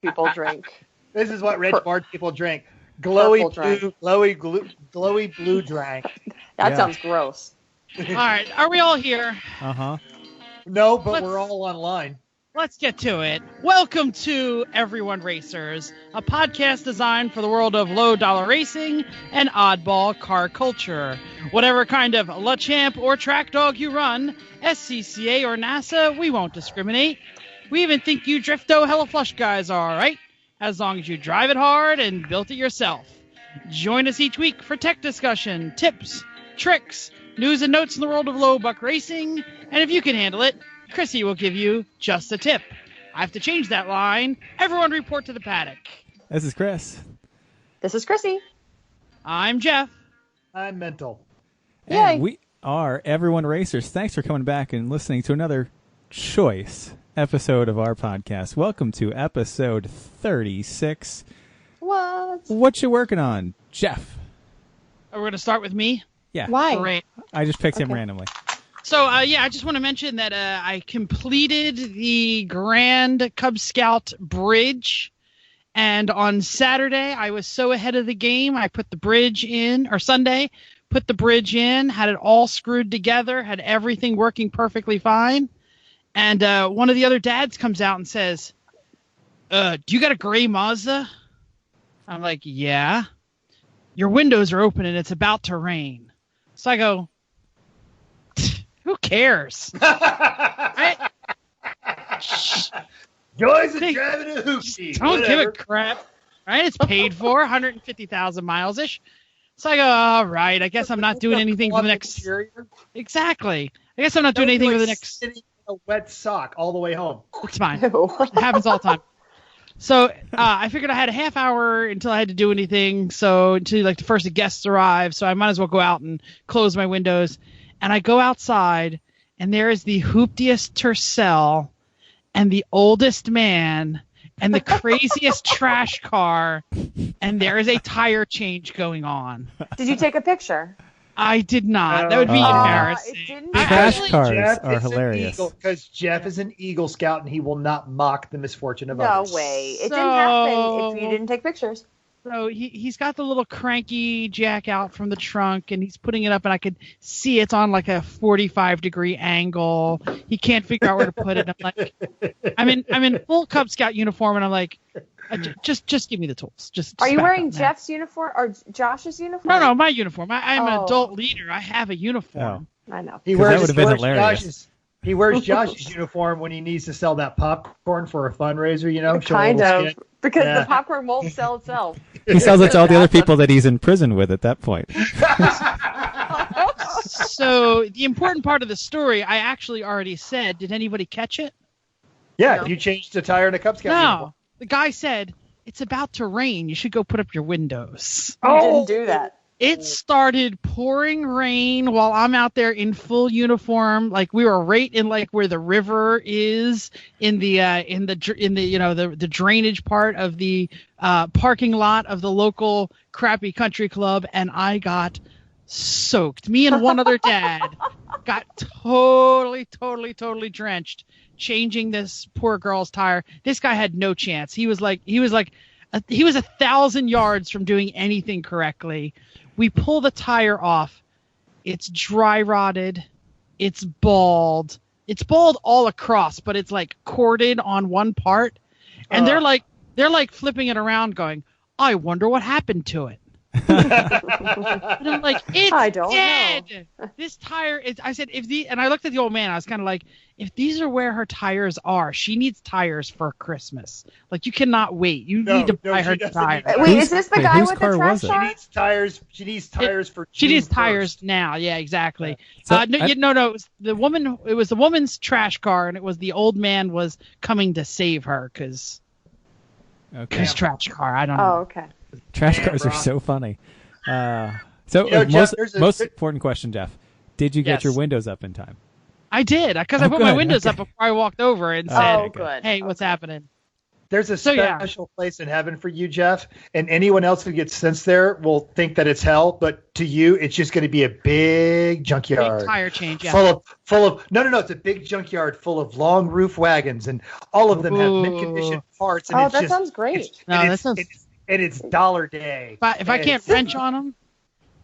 people drink. This is what rich Bart people drink. Glowy blue drink. That sounds gross. All right, are we all here? No, but we're all online. Let's get to it. Welcome to E1R Racers, a podcast designed for the world of low-dollar racing and oddball car culture. Whatever kind of La Champ or track dog you run, SCCA or NASA, we won't discriminate. We even think you drifto hella flush guys are, right? As long as you drive it hard and built it yourself. Join us each week for tech discussion, tips, tricks, news and notes in the world of low buck racing, and if you can handle it, Chrissy will give you just a tip. I have to change that line. Everyone report to the paddock. This is Chris. This is Chrissy. I'm Jeff. I'm Mental. Yay. And we are E1R Racers. Thanks for coming back and listening to another choice episode of our podcast. Welcome to episode 36. What you working on, Jeff? We're going to start with me. Yeah. Why? Great. I just picked him randomly. So, I just want to mention that I completed the Grand Cub Scout Bridge, and on Saturday, I was so ahead of the game, I put the bridge in, or Sunday, put the bridge in, had it all screwed together, had everything working perfectly fine, and one of the other dads comes out and says, do you got a gray Mazda? I'm like, yeah. Your windows are open and it's about to rain. So I go, who cares? Right? Joys of driving a hoopty. Don't give a crap. Right? It's paid for, 150,000 miles-ish. So I go, all right, I guess I'm not doing anything for the next... Exactly. I guess I'm not doing anything for the next... Sitting in a wet sock all the way home. It's fine. It happens all the time. So I figured I had a half hour until I had to do anything, so until like the first guests arrive, so I might as well go out and close my windows. And I go outside, and there is the hooptiest Tercel and the oldest man and the craziest trash car, and there is a tire change going on. Did you take a picture? I did not. That would be embarrassing. Trash cars are hilarious. Because Jeff is an Eagle Scout, and he will not mock the misfortune of others. No way. It didn't happen if you didn't take pictures. So he's got the little cranky jack out from the trunk, and he's putting it up, and I could see it's on like a 45-degree angle. He can't figure out where to put it. I'm like, I'm in full Cub Scout uniform, and I'm like, just give me the tools. Just Are you wearing Jeff's uniform or Josh's uniform? No, my uniform. I'm an adult leader. I have a uniform. Oh, I know. He wears Josh's uniform when he needs to sell that popcorn for a fundraiser, you know? Kind of. Because the popcorn won't sell itself. He sells it to all the other people that he's in prison with at that point. So the important part of the story, I actually already said. Did anybody catch it? Yeah, No. you changed the tire in a Cub Scout uniform. The guy said, it's about to rain. You should go put up your windows. You didn't do that. It started pouring rain while I'm out there in full uniform. Like we were right in like where the river is in the the drainage part of the parking lot of the local crappy country club, and I got soaked. Me and one other dad got totally drenched changing this poor girl's tire. This guy had no chance. He was 1,000 yards from doing anything correctly. We pull the tire off. It's dry rotted. It's bald. It's bald all across, but it's like corded on one part. And they're like flipping it around going, I wonder what happened to it. And I'm like, it's I don't dead. know. This tire is, I said, and I looked at the old man, I was kind of like, if these are where her tires are, she needs tires for Christmas. Like, you cannot wait. You need to buy her tires. Wait, is this the guy whose with the car trash was it? car? She needs tires for She needs June tires 1st. now. Yeah, exactly. So No, it was the woman. It was the woman's trash car, and it was the old man was coming to save her because his trash car. I don't know. Oh, okay. Trash cars are so funny. Jeff, most important question, Jeff. Did you get Yes. your windows up in time? I did because I put my good. windows up Okay. before I walked over and said, Oh, good. "Hey, what's happening?" There's a special place in heaven for you, Jeff, and anyone else who gets sent there will think that it's hell. But to you, it's just going to be a big junkyard, big tire change, yeah. full of no. It's a big junkyard full of long roof wagons, and all of them have mint-conditioned parts. And that sounds great. It's dollar day. If I can't wrench on them,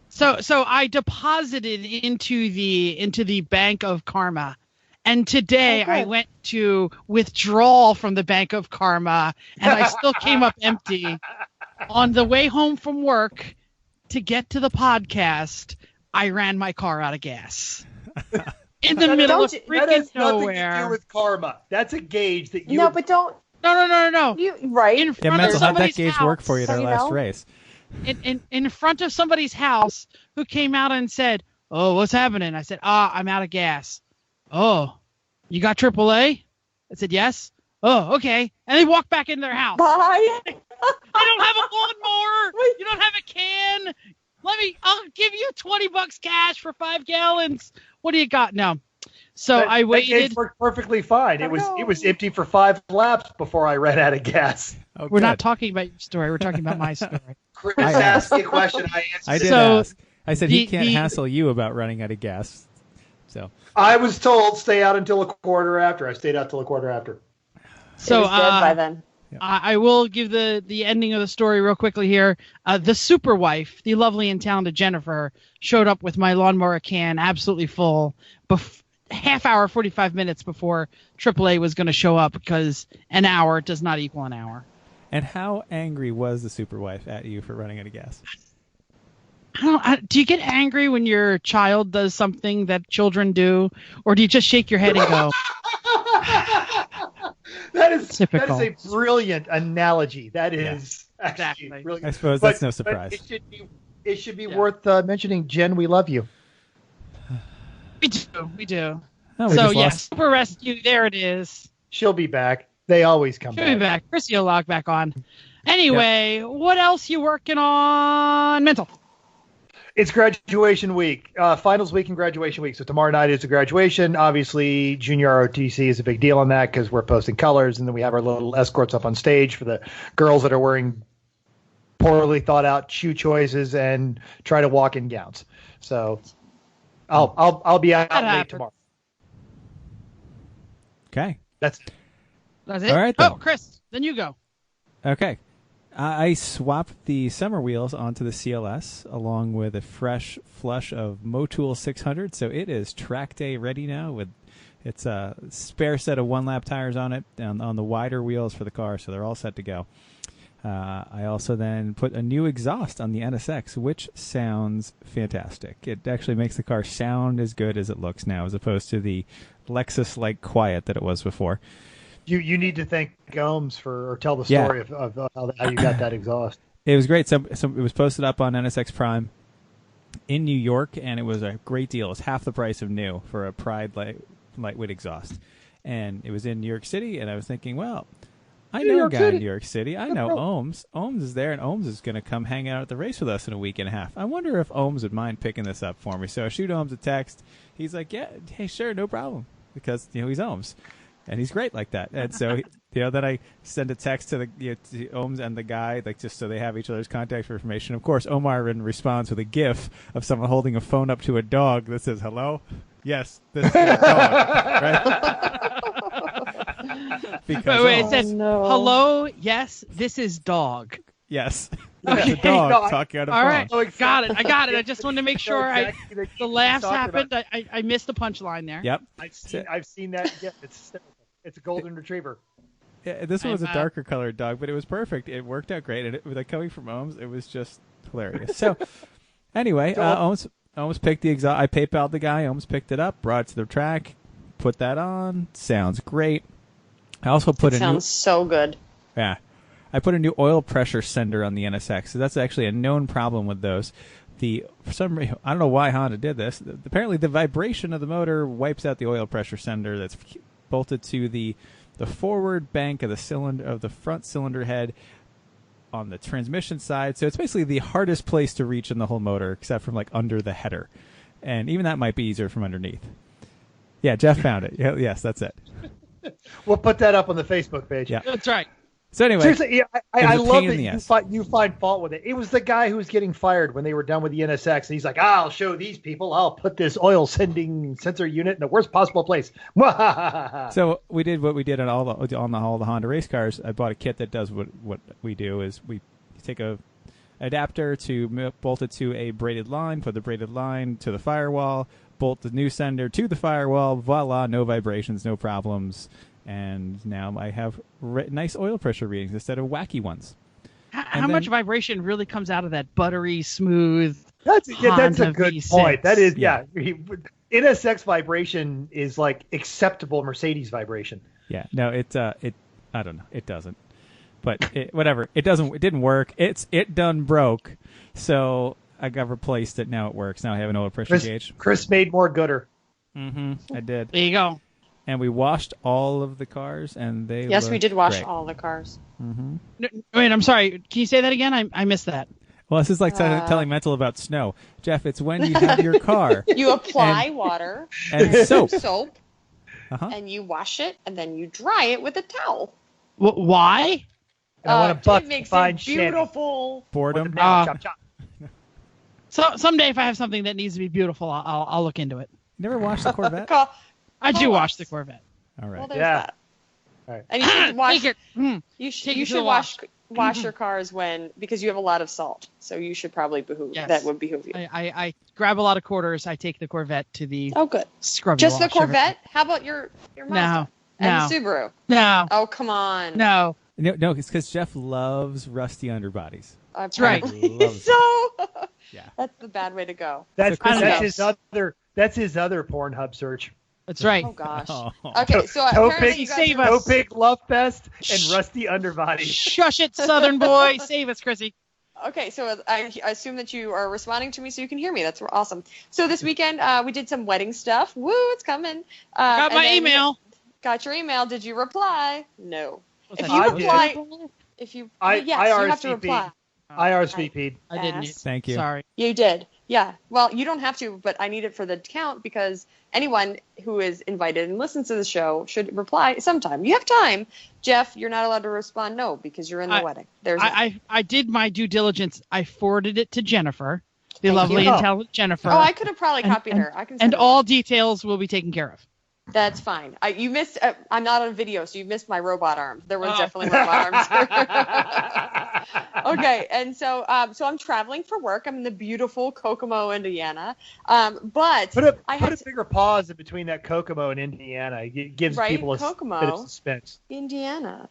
so I deposited into the Bank of Karma. And today I went to withdrawal from the Bank of Karma, and I still came up empty. On the way home from work to get to the podcast, I ran my car out of gas. In the middle of freaking that has nowhere. Nothing to do with karma. That's a gauge that you... No, but don't... No. Right. In front Mental, of how'd that somebody's gauge house, work for you at our last race? In front of somebody's house who came out and said, "Oh, what's happening?" I said, I'm out of gas. "Oh, you got AAA?" I said, "Yes." "Oh, okay." And they walked back in their house. Bye. I don't have a lawnmower. You don't have a can. I'll give you $20 cash for 5 gallons. What do you got? No. So I waited. It worked perfectly fine. It was empty for 5 laps before I ran out of gas. Oh, we're not talking about your story. We're talking about my story. Chris asked me a question. I did ask. I said he can't hassle you about running out of gas. So I was told stay out until a quarter after. I stayed out till a quarter after. So dead by then. I will give the ending of the story real quickly here. The super wife, the lovely and talented Jennifer, showed up with my lawnmower can absolutely full, half hour, 45 minutes before AAA was going to show up, because an hour does not equal an hour. And how angry was the super wife at you for running out of gas? Do you get angry when your child does something that children do, or do you just shake your head and go? That is typical. That is a brilliant analogy. That is actually brilliant. I suppose that's no surprise. It should be worth mentioning. Jen, we love you. We do. Oh, so yes, Super Rescue. There it is. She'll be back. They always come back. She'll be back. Chrissy will log back on. Anyway, What else you working on, Mental? It's graduation week, finals week and graduation week. So tomorrow night is the graduation. Obviously, junior ROTC is a big deal on that because we're posting colors, and then we have our little escorts up on stage for the girls that are wearing poorly thought out shoe choices and try to walk in gowns. So I'll be out late tomorrow. Okay. That's it. All right, then. Oh, Chris, then you go. Okay. I swapped the summer wheels onto the CLS along with a fresh flush of Motul 600, so it is track day ready now. With it's a spare set of 1-lap tires on it on the wider wheels for the car, so they're all set to go. I also then put a new exhaust on the NSX, which sounds fantastic. It actually makes the car sound as good as it looks now, as opposed to the Lexus-like quiet that it was before. You need to thank Gomes or tell the story of how you got that exhaust. It was great. So it was posted up on NSX Prime in New York, and it was a great deal. It was half the price of new for a Pride lightweight exhaust. And it was in New York City, and I was thinking, well, I know a guy in New York City. I know Ohms. Ohms is there, and Ohms is going to come hang out at the race with us in a week and a half. I wonder if Ohms would mind picking this up for me. So I shoot Ohms a text. He's like, yeah, hey, sure, no problem, because he's Ohms. And he's great like that. And so, then I send a text to to Ohms and the guy, just so they have each other's contact information. Of course, Omar responds with a GIF of someone holding a phone up to a dog that says, "Hello? Yes, this is a dog." Right? Because wait, it says, "Hello? Yes, this is dog." Yes. Okay. The dog talking on a phone. All right, got it. I got it. I just wanted to make sure the laughs happened. I missed the punchline there. Yep. I've seen that. Yeah, it's a golden retriever. Yeah, this one was a darker colored dog, but it was perfect. It worked out great, and coming from Ohms, it was just hilarious. So, anyway, Ohms picked the exhaust. I PayPal'd the guy. Ohms picked it up, brought it to the track, put that on. Sounds great. I also put sounds so good. Yeah. I put a new oil pressure sender on the NSX, so that's actually a known problem with those. For some reason, I don't know why Honda did this. Apparently, the vibration of the motor wipes out the oil pressure sender that's bolted to the forward bank of the front cylinder head on the transmission side. So it's basically the hardest place to reach in the whole motor, except from under the header, and even that might be easier from underneath. Yeah, Jeff found it. Yes, that's it. We'll put that up on the Facebook page. Yeah, that's right. So anyway, seriously, yeah, I love pain in the that ass. you find fault with it. It was the guy who was getting fired when they were done with the NSX, and he's like, "I'll show these people. I'll put this oil sending sensor unit in the worst possible place." So we did what we did on all the Honda race cars. I bought a kit that does what we do is we take a adapter to bolt it to a braided line, put the braided line to the firewall, bolt the new sender to the firewall. Voila, no vibrations, no problems. And now I have nice oil pressure readings instead of wacky ones. How much vibration really comes out of that buttery smooth? That's a good V6? point. That is, NSX vibration is like acceptable Mercedes vibration. Yeah, no, I don't know, it doesn't. But whatever, it didn't work. It done broke, so I got replaced it. Now it works. Now I have an oil pressure gauge. Chris made more gooder. I did. There you go. And we washed all of the cars, and they Yes, we did wash great. all the cars. No, wait, I'm sorry. Can you say that again? I missed that. Well, this is like telling Mental about snow. Jeff, it's when you have your car. You apply water and soap. And you wash it, and then you dry it with a towel. Why? And I want to buck it makes fine it beautiful. Boredom. Chop, chop. So someday, if I have something that needs to be beautiful, I'll look into it. Never washed the Corvette? I do wash the Corvette. All right. Well, there's that. All right. And you should wash. You should wash your cars because you have a lot of salt, so you should probably behoove. Yes. That would behoove you. I grab a lot of quarters. I take the Corvette to the Good. scrubby Just the wash. Corvette? How about your Mazda and the Subaru? No. Oh, come on. No. No, it's because Jeff loves rusty underbodies. That's right. So Yeah. that's the bad way to go. That's his other Pornhub search. That's right. Oh gosh. Oh. Okay, so apparently you guys save are- us. Toe pick, love fest, and rusty underbody. Shush it, Southern boy. Save us, Chrissy. Okay, so I assume that you are responding to me so you can hear me. That's awesome. So this weekend we did some wedding stuff. Woo, it's coming. Got my email. Got your email. Did you reply? No. Was If that you I reply, did. if you I yes, you have to RSVP'd. reply. I RSVP'd. I didn't. Ass. Thank you. Sorry. You did. Yeah. Well, you don't have to, but I need it for the count because anyone who is invited and listens to the show should reply sometime. You have time. Jeff, you're not allowed to respond no because you're in the wedding. I did my due diligence. I forwarded it to Jennifer, the Thank lovely, you. intelligent Jennifer. Oh, I could have probably copied her. I can. And send her. all details will be taken care of. That's fine. You missed. I'm not on video, so you missed my robot arm. There was definitely robot arms. Okay, and so I'm traveling for work. I'm in the beautiful Kokomo, Indiana. But Put a bigger pause in between that Kokomo and Indiana. It gives people a Kokomo, bit of suspense. Indiana.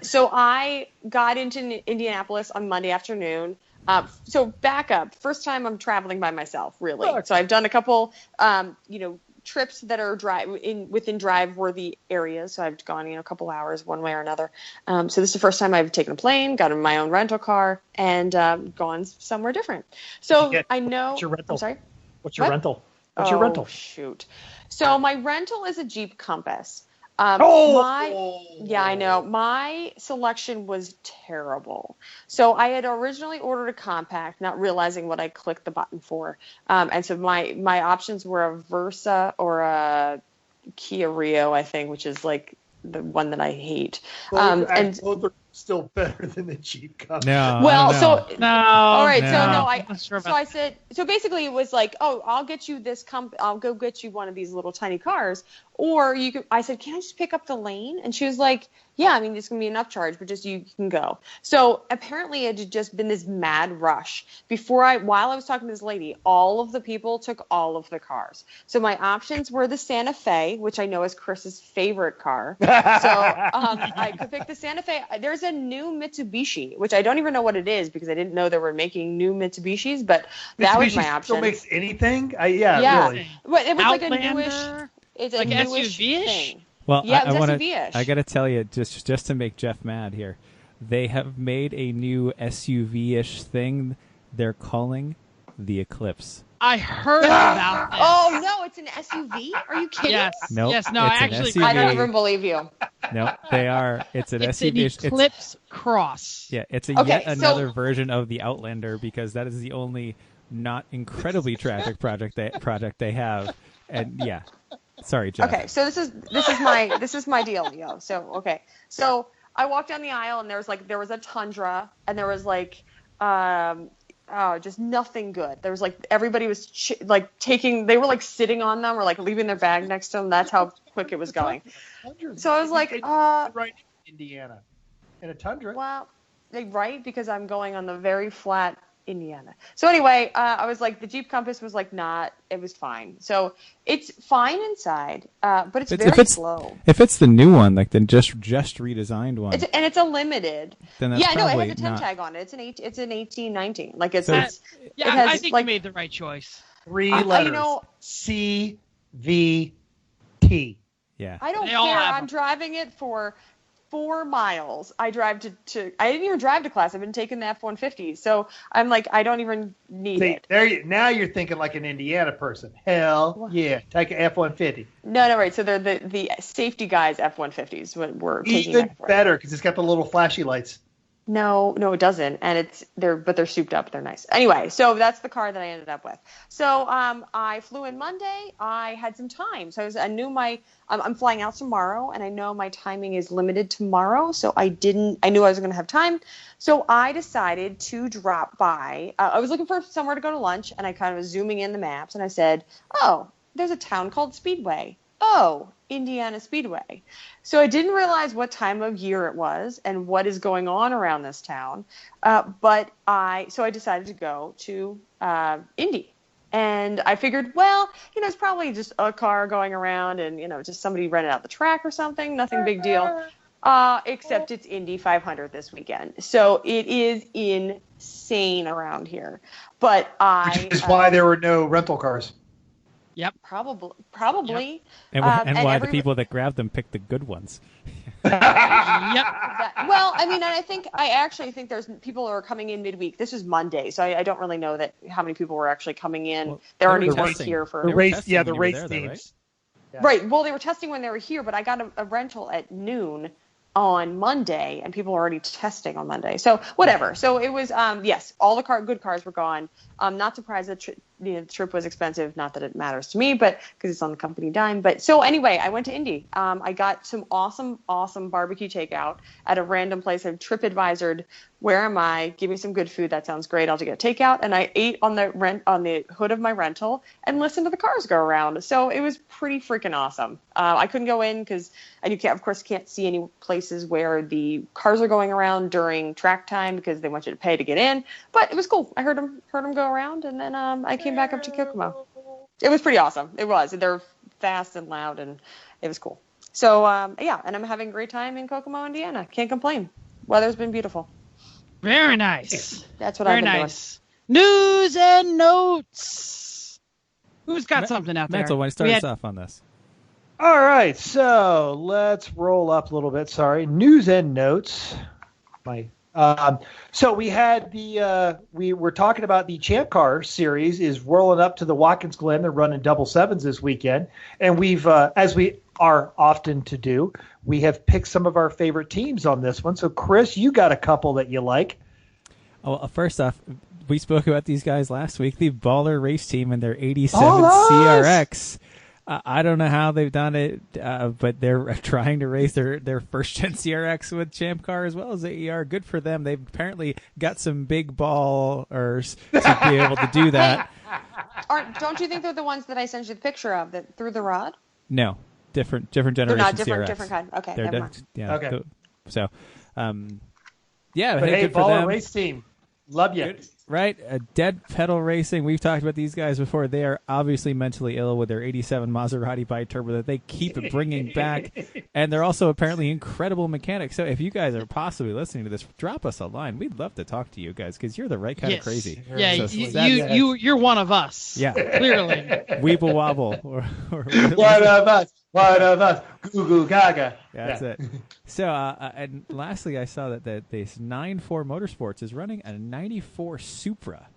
So I got into Indianapolis on Monday afternoon. So back up. First time I'm traveling by myself, really. Look. So I've done a couple, trips that are within drive-worthy areas. So I've gone, a couple hours one way or another. So this is the first time I've taken a plane, got in my own rental car, and gone somewhere different. So I know. What's your rental? I'm sorry. What's your rental? Shoot. So my rental is a Jeep Compass. I know. My selection was terrible. So I had originally ordered a compact, not realizing what I clicked the button for. And so my options were a Versa or a Kia Rio, I think, which is like the one that I hate. And both are still better than the Jeep Compass. No. Well, No. All right. No. So I said. So basically, it was like, I'll get you this. I'll go get you one of these little tiny cars, or you could. I said, can I just pick up the lane? And she was like, yeah. I mean, it's gonna be an upcharge, but just you can go. So apparently, it had just been this mad rush while I was talking to this lady. All of the people took all of the cars. So my options were the Santa Fe, which I know is Chris's favorite car. So I could pick the Santa Fe. There's a new Mitsubishi, which I don't even know what it is because I didn't know they were making new Mitsubishis, but that was my option. Still makes anything? Really. But it was like a Outlander? newish. It's a Like newish SUV-ish? thing. Well, Yeah, I it was want SUV-ish. to. I got to tell you, just to make Jeff mad here, they have made a new SUV-ish thing. They're calling the Eclipse. I heard about this. Oh no, it's an SUV? Are you kidding? Yes. Nope, Yes. No. it's an Actually, SUV. I don't even believe you. No, they are. It's an it's SUV. an Eclipse Cross. It's Okay, yet so- another version of the Outlander because that is the only not incredibly tragic project they have. And sorry, Jeff. Okay, so this is my deal, yo. So okay, so I walked down the aisle and there was a Tundra and there was just nothing good. There was everybody was they were sitting on them or leaving their bag next to them. That's how quick it was going. So I was right in Indiana in a Tundra. Well, right, because I'm going on the very flat Indiana. So anyway, I was the Jeep Compass was it was fine. So it's fine inside, but it's very slow. If it's the new one, the just redesigned one, it's a limited. Then that's it has a 10 tag on it. It's an 1819. I think you made the right choice. 3 letters. CVT. Yeah. I don't care. I'm driving it for 4 miles. I drive to I didn't even drive to class. I've been taking the F-150. So I'm I don't even need it. Now you're thinking like an Indiana person. Hell yeah. Take an F-150. No, right. So they're the safety guys F-150s. What we're taking even better because it's got the little flashy lights. No, it doesn't. And they're souped up. They're nice. Anyway, so that's the car that I ended up with. So I flew in Monday. I had some time. So I knew I'm flying out tomorrow, and I know my timing is limited tomorrow. So I knew I was going to have time. So I decided to drop by. I was looking for somewhere to go to lunch, and I kind of was zooming in the maps, and I said, oh, there's a town called Speedway. Oh, Indiana Speedway. So I didn't realize what time of year it was and what is going on around this town. But I decided to go to Indy. And I figured, it's probably just a car going around and, just somebody rented out the track or something. Nothing big deal. Except it's Indy 500 this weekend. So it is insane around here. But Which is why there were no rental cars. Yep. Probably. Yep. And why the people that grabbed them picked the good ones. Yep. Well, I actually think there's people who are coming in midweek. This is Monday, so I don't really know how many people were actually coming in. Well, there aren't even here for the race. Yeah, the race teams. Right? Yeah. Right. Well, they were testing when they were here, but I got a rental at noon on Monday, and people were already testing on Monday. So whatever. So it was yes, all the good cars were gone. I'm not surprised that the trip was expensive. Not that it matters to me, but because it's on the company dime. But so anyway, I went to Indy. I got some awesome barbecue takeout at a random place. I've TripAdvisored. Where am I? Give me some good food. That sounds great. I'll get takeout. And I ate on the hood of my rental and listened to the cars go around. So it was pretty freaking awesome. I couldn't go in because of course, can't see any places where the cars are going around during track time because they want you to pay to get in. But it was cool. I heard them go around, and then I came back up to Kokomo. It was pretty awesome. It was. They're fast and loud, and it was cool. So yeah, and I'm having a great time in Kokomo, Indiana. Can't complain. Weather's been beautiful. Very nice. That's what I've been doing. News and notes. Who's got something out there? Mental, why start us off on this? All right, so let's roll up a little bit. Sorry, news and notes. So we had we were talking about the Champcar series is rolling up to the Watkins Glen. They're running double sevens this weekend, and we've, as we are often to do, we have picked some of our favorite teams on this one. So Chris, you got a couple that you like. Oh, first off, we spoke about these guys last week. The Baller Race Team and their 87 CRX. I don't know how they've done it, but they're trying to race their first-gen CRX with Champcar as well as AER. Good for them. They've apparently got some big ballers to be able to do that. Don't you think they're the ones that I sent you the picture of that threw the rod? No, different generation. They're not CRX. different kind. Okay, never mind. Yeah. Okay. So, yeah. But hey, good for Baller them. Race Team, love you. Good. Right, Dead Pedal Racing. We've talked about these guys before. They are obviously mentally ill with their 87 Maserati bi-turbo that they keep bringing back, and they're also apparently incredible mechanics. So if you guys are possibly listening to this, drop us a line. We'd love to talk to you guys because you're the right kind of crazy. Yeah, so you're one of us. Yeah, clearly. Weeble wobble or one of us. One of us. Goo goo gaga. Yeah, that's it. So, and lastly, I saw that this 94 Motorsports is running a 94 Supra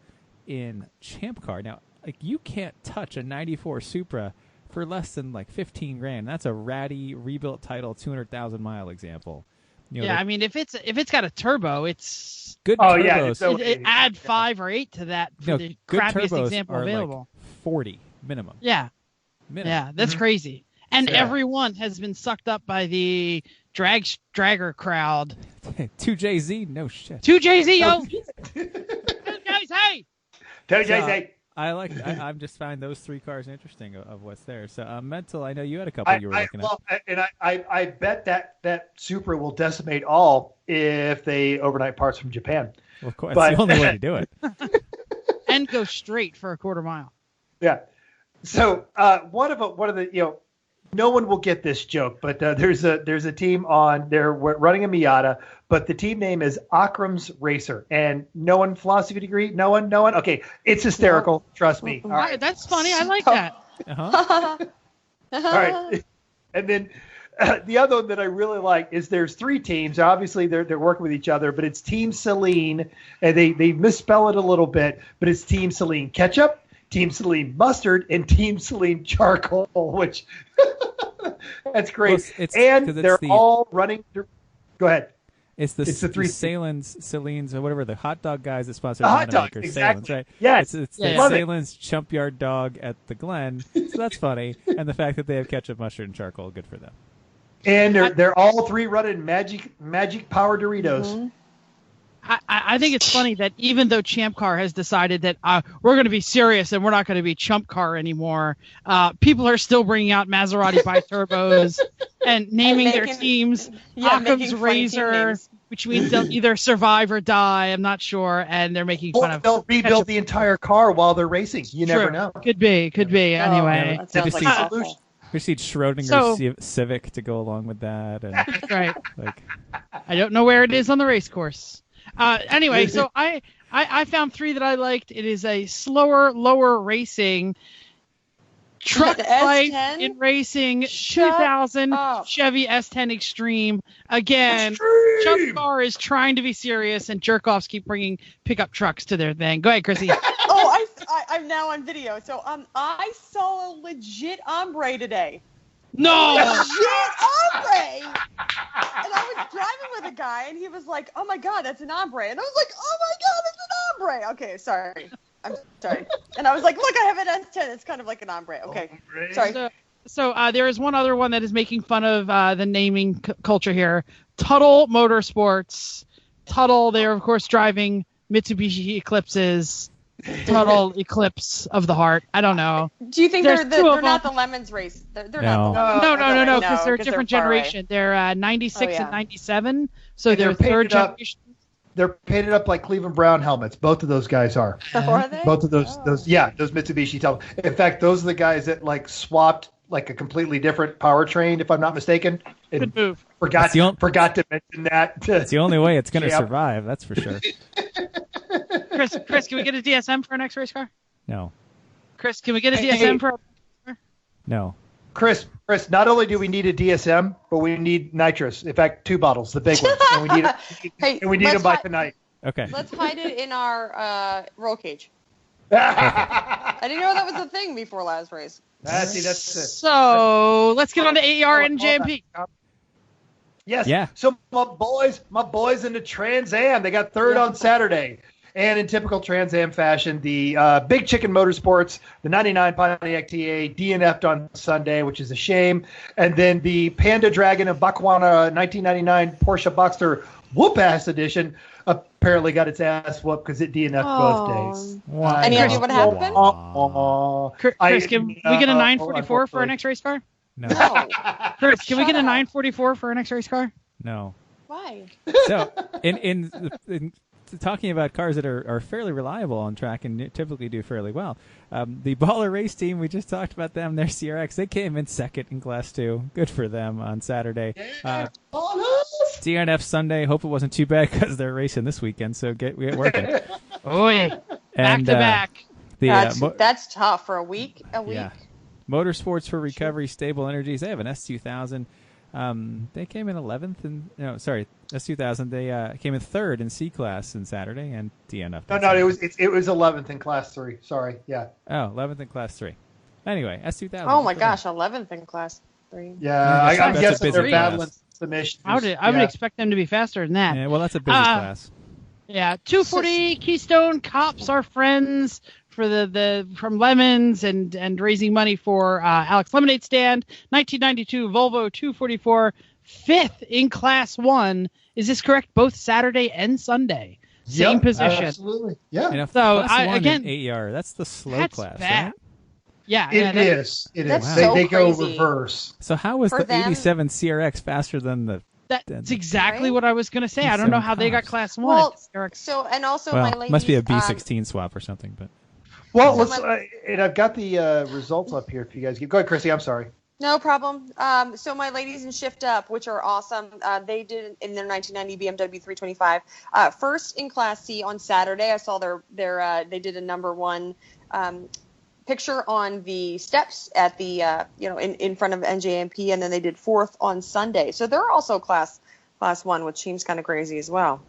in Champcar. Now, you can't touch a 94 Supra for less than $15 grand. That's a ratty rebuilt title 200,000 mile example. I mean, if it's got a turbo, it's good. Oh turbos. yeah, add 5 or 8 to that for the crappiest example available. 40 minimum. Yeah, minimum. Yeah, that's crazy. And everyone has been sucked up by the dragger crowd. 2JZ, no shit. 2JZ, yo. 2JZ. 2JZ. I'm just find those three cars interesting of what's there. So, Mental, I know you had a couple you were looking at. And I bet that Supra will decimate all if they overnight parts from Japan. Well, of course, that's the only way to do it. And go straight for a quarter mile. Yeah. So one of the no one will get this joke, but there's a team they're running a Miata, but the team name is Akram's Racer, and no one philosophy degree, no one. Okay, it's hysterical. Trust me. All right. That's funny. I like that. Uh-huh. All right, and then the other one that I really like is there's three teams. Obviously, they're working with each other, but it's Team Celine, and they misspell it a little bit, but it's Team Celine Ketchup, Team Celine Mustard, and Team Celine Charcoal, which that's great. Well, they're all running. Go ahead. It's the three Salins, or whatever, the hot dog guys that sponsor the hot dog, exactly. Salins, right? Yes. It's the Salins Chump Yard Dog at the Glen. So that's funny. And the fact that they have ketchup, mustard, and charcoal, good for them. And they're all three running magic power Doritos. Mm-hmm. I think it's funny that even though Champcar has decided that we're going to be serious and we're not going to be Champcar anymore, people are still bringing out Maserati biturbos and naming their teams Occam's Razor, which means they'll either survive or die. I'm not sure, and they're making fun of. They'll rebuild the entire car while they're racing. You never know. Could be. Anyway, that sounds like awful. We see Schrodinger's Civic to go along with that. And, right. I don't know where it is on the race course. Anyway, so I found three that I liked. It is a slower, lower racing truck life in racing 2000 Chevy S10 Extreme. Again, Champcar is trying to be serious, and jerk-offs keep bringing pickup trucks to their thing. Go ahead, Chrissy. I'm now on video. So I saw a legit ombre today. No! Legit ombre! And I was driving with a guy, and he was like, "Oh my God, that's an ombre!" And I was like, "Oh my God, it's an ombre!" Okay, sorry. I'm sorry. And I was like, "Look, I have an S10. It's kind of like an ombre." Okay, sorry. So there is one other one that is making fun of the naming culture here. Tuttle Motorsports. Tuttle, they're of course driving Mitsubishi Eclipses. Total eclipse of the heart. I don't know. Do you think they're not the Lemons race? They're not the Lemons. No, because they're a different generation. They're 96 and 97, so they're third generation. They're painted up like Cleveland Brown helmets. Both of those guys are. Are they? Both of those Mitsubishi. In fact, those are the guys that swapped a completely different powertrain, if I'm not mistaken. Good move. Forgot to mention that. It's the only way it's going to survive. That's for sure. Chris, can we get a DSM for our next race car? No. Chris, can we get a DSM for our next car? No. Chris, not only do we need a DSM, but we need nitrous. In fact, 2 bottles, the big ones. And we need them by tonight. Okay. Let's hide it in our roll cage. I didn't know that was a thing before last race. That's it. So let's get on to AER and JMP. Yes. Yeah. So my boys in the Trans Am, they got third on Saturday. And in typical Trans Am fashion, the Big Chicken Motorsports, the 99 Pontiac TA, DNF'd on Sunday, which is a shame. And then the Panda Dragon of Bakwana 1999 Porsche Boxster Whoop-Ass Edition apparently got its ass whooped because it DNF'd both days. Any idea what happened? Chris, can we get a 944 for our next race car? No. Chris, can we get a 944 for our next race car? No. Why? So, in talking about cars that are fairly reliable on track and typically do fairly well, the Baller Race team, we just talked about them, their CRX, they came in second in Class 2. Good for them on Saturday. DNF Sunday, hope it wasn't too bad because they're racing this weekend, so get working. Oh, yeah. Back to back. That's tough for a week. Yeah. Motorsports for Recovery Stable Energies, they have an S2000. They came in 11th S2000. They came in 3rd in C class on Saturday and DNF. No, it was 11th in Class 3. Sorry, yeah. Oh, 11th in Class 3. Anyway, S2000. Oh my gosh, 11th in Class 3. Yeah, I'm guessing they're battling some issues. I would expect them to be faster than that. Yeah, well, that's a busy class. Yeah, 240 Keystone Cops are friends for the from Lemons and raising money for Alex Lemonade Stand. 1992 Volvo 244 5th in Class 1. Is this correct? Both Saturday and Sunday. Same position. Absolutely. Yeah. And so again, AER, that's the slow class, right? Yeah. It is. That's Wow. so They go crazy. reverse. So how was For the 87 CRX faster than the... That's exactly Right? what I was going to say. I don't know how they got Class 1. Well, Eric. so and also Well, my ladies, must be a B16 swap or something, but... Well, So let's. And I've got the results up here. If you guys go ahead, Chrissy. I'm sorry. no problem. So my ladies in Shift Up, which are awesome, they did in their 1990 BMW 325 first in Class C on Saturday. I saw their they did a number 1 picture on the steps at the in front of NJMP, and then they did 4th on Sunday. So they're also Class 1, which seems kind of crazy as well.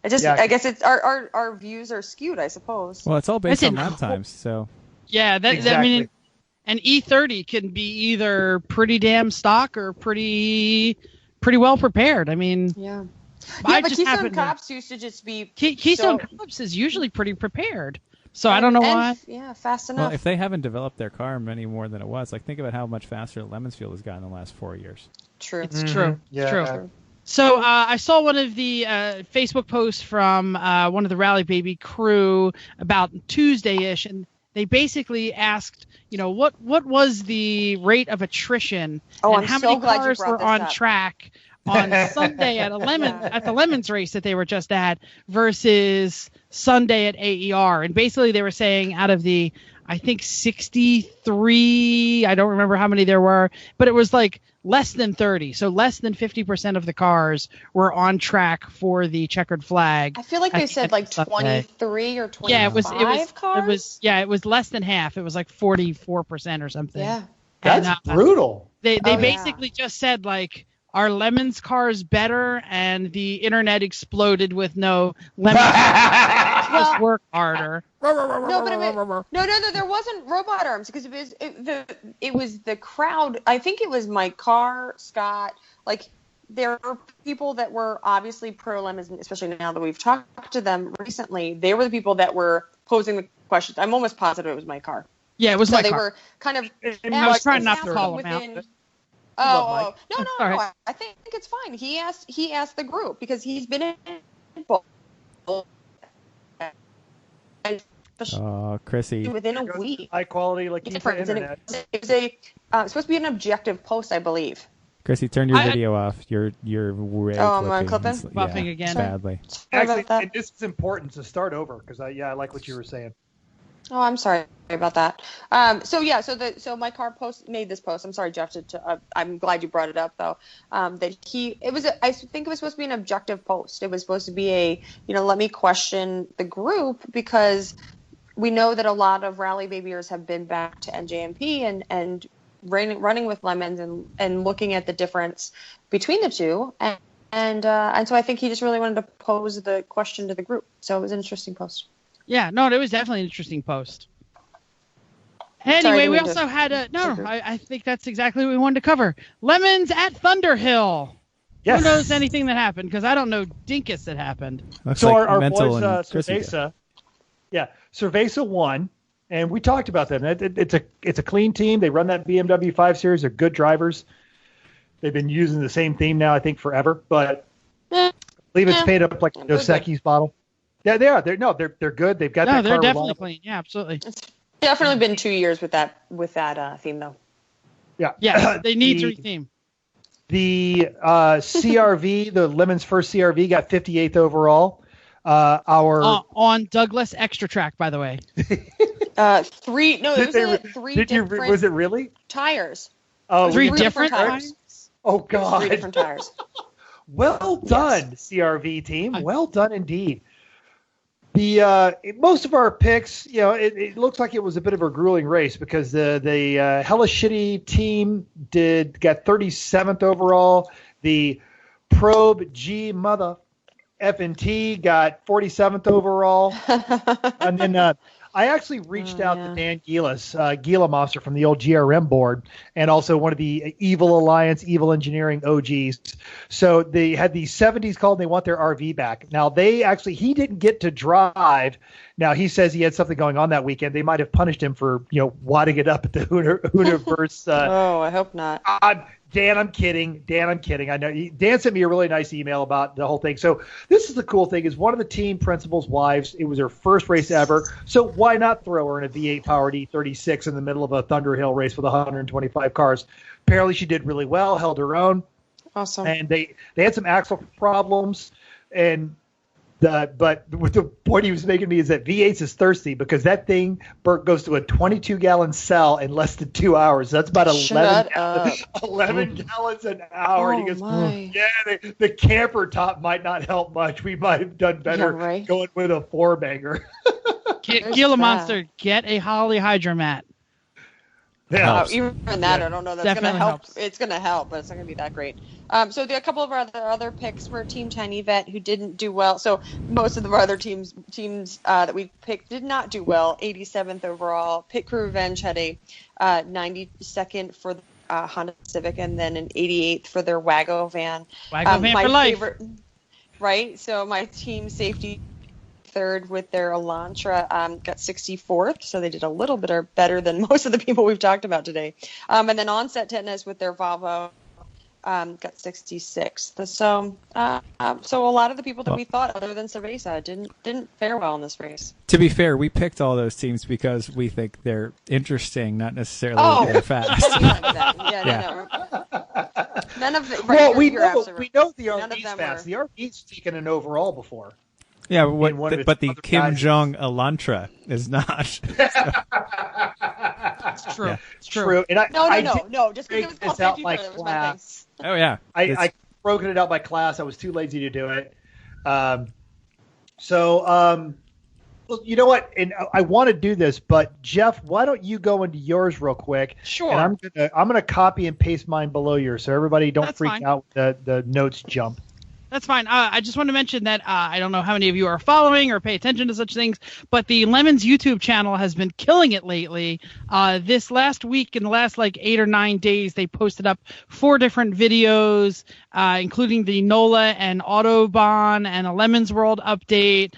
I guess it's our views are skewed, I suppose. Well, it's all based on lap times, so... Yeah, Exactly. I mean, an E30 can be either pretty damn stock or pretty well prepared. I mean... Yeah. I But just Keystone Cops used to just be Keystone Cops is usually pretty prepared. So I don't know why. Yeah, fast enough. Well, if they haven't developed their car any more than it was, like think about how much faster Lemons Field has gotten in the last 4 years. True. It's true. Yeah. It's true. So I saw one of the Facebook posts from one of the Rally Baby crew about Tuesday-ish, and they basically asked, what was the rate of attrition and I'm how so many glad you cars brought were this on up. track on Sunday at the Lemons race that they were just at versus Sunday at AER. And basically they were saying out of the, I think 63, I don't remember how many there were, but it was like less than 30. So less than 50% of the cars were on track for the checkered flag. I feel like they said like 23 or 25 yeah, it was cars. It was less than half. It was like 44% or something. Yeah. That's brutal. They basically just said like, are Lemons cars better? And the internet exploded with no Lemons cars just work harder. No, but there wasn't robot arms because it was the crowd. I think it was Mike Carr, Scott. Like there were people that were obviously pro Lemons, especially now that we've talked to them recently. They were the people that were posing the questions. I'm almost positive it was Mike Carr. Yeah, it was so Mike they Carr. were kind of. I was trying not to call him out. No. Right. I think it's fine. He asked the group because he's been in both. Chrissy. Within a week. High quality, like Different. It was supposed to be an objective post, I believe. Chrissy, turn your video off. You're way am I clipping. clipping? Buffing again. Badly. Actually, and this is important to start over because I like what you were saying. Oh, I'm sorry about that. So my car made this post. I'm sorry, Jeff. I'm glad you brought it up though. I think it was supposed to be an objective post. It was supposed to be let me question the group because we know that a lot of Rally Babyers have been back to NJMP and running with Lemons and looking at the difference between the two. And so I think he just really wanted to pose the question to the group. So it was an interesting post. Yeah, no, it was definitely an interesting post. Anyway, we also had I think that's exactly what we wanted to cover. Lemons at Thunderhill. Yes. Who knows anything that happened? Because I don't know dinkus that happened. Looks So like our Mental boys, and Chrissy Cerveza, Cerveza won, and we talked about them. It's a clean team. They run that BMW 5 Series. They're good drivers. They've been using the same theme now, I think, forever. But I believe it's paid up like Dos Equis bottle. Yeah, they are. They're good. They've got that car. They're definitely reliable. clean. Yeah, absolutely. It's definitely been 2 years with that theme though. Yeah. Yeah, they need to retheme. The CRV, the Lemons first CRV, got 58th overall. On Douglas Extra Track, by the way. Three. No, it was three different. Was it really? Tires. Oh, Three different tires. Oh God. 3 different tires. Well done, CRV team. Well done indeed. The most of our picks, it looks like it was a bit of a grueling race because the Hella Shitty team got 37th overall. The Probe G Mother F&T got 47th overall. And then I actually reached out to Dan Gila Monster from the old GRM board, and also one of the Evil Alliance, Evil Engineering OGs. So they had the 70s called, and they want their RV back. Now, he didn't get to drive. Now, he says he had something going on that weekend. They might have punished him for, wadding it up at the Hooniverse. Oh, I hope not. Dan, I'm kidding. I know Dan sent me a really nice email about the whole thing. So this is the cool thing is one of the team principal's wives, it was her first race ever. So why not throw her in a V8 powered E36 in the middle of a Thunderhill race with 125 cars? Apparently she did really well, held her own. Awesome. And they had some axle problems, but what the point he was making me is that V8 is thirsty because that thing goes to a 22-gallon cell in less than 2 hours. That's about 11 gallons an hour. Oh, and he goes, my. yeah, the camper top might not help much. We might have done better going with a four-banger. Gila Monster, get a Holly Hydromat. Yeah. Even that, I don't know. That's going to help. Helps. It's going to help, but it's not going to be that great. So a couple of our other picks were Team Tiny Vet, who didn't do well. So most of the other teams that we picked did not do well. 87th overall. Pit Crew Revenge had a 92nd for the Honda Civic, and then an 88th for their Wago van. Wago van for life. Right. So my team safety third with their Elantra got 64th, so they did a little bit better than most of the people we've talked about today. And then Onset Tetanus with their Volvo got 66th. So a lot of the people that we thought, other than Cerveza, didn't fare well in this race. To be fair, we picked all those teams because we think they're interesting, not necessarily they're fast. No. None of the. Well, we know the RV's fast. The RV's taken an overall before. Yeah, but the Kim Jong Elantra is not. It's true. Yeah. It's true. And No. Just because it was called out my that was my thing. class. Oh yeah, I broken it out by class. I was too lazy to do it. Well, you know what? And I want to do this, but Jeff, why don't you go into yours real quick? Sure. And I'm gonna copy and paste mine below yours, so everybody don't freak out. The notes jump. That's fine. I just want to mention that I don't know how many of you are following or pay attention to such things, but the Lemons YouTube channel has been killing it lately. This last week, in the last 8 or 9 days, they posted up 4 different videos, including the NOLA and Autobahn and a Lemons World update,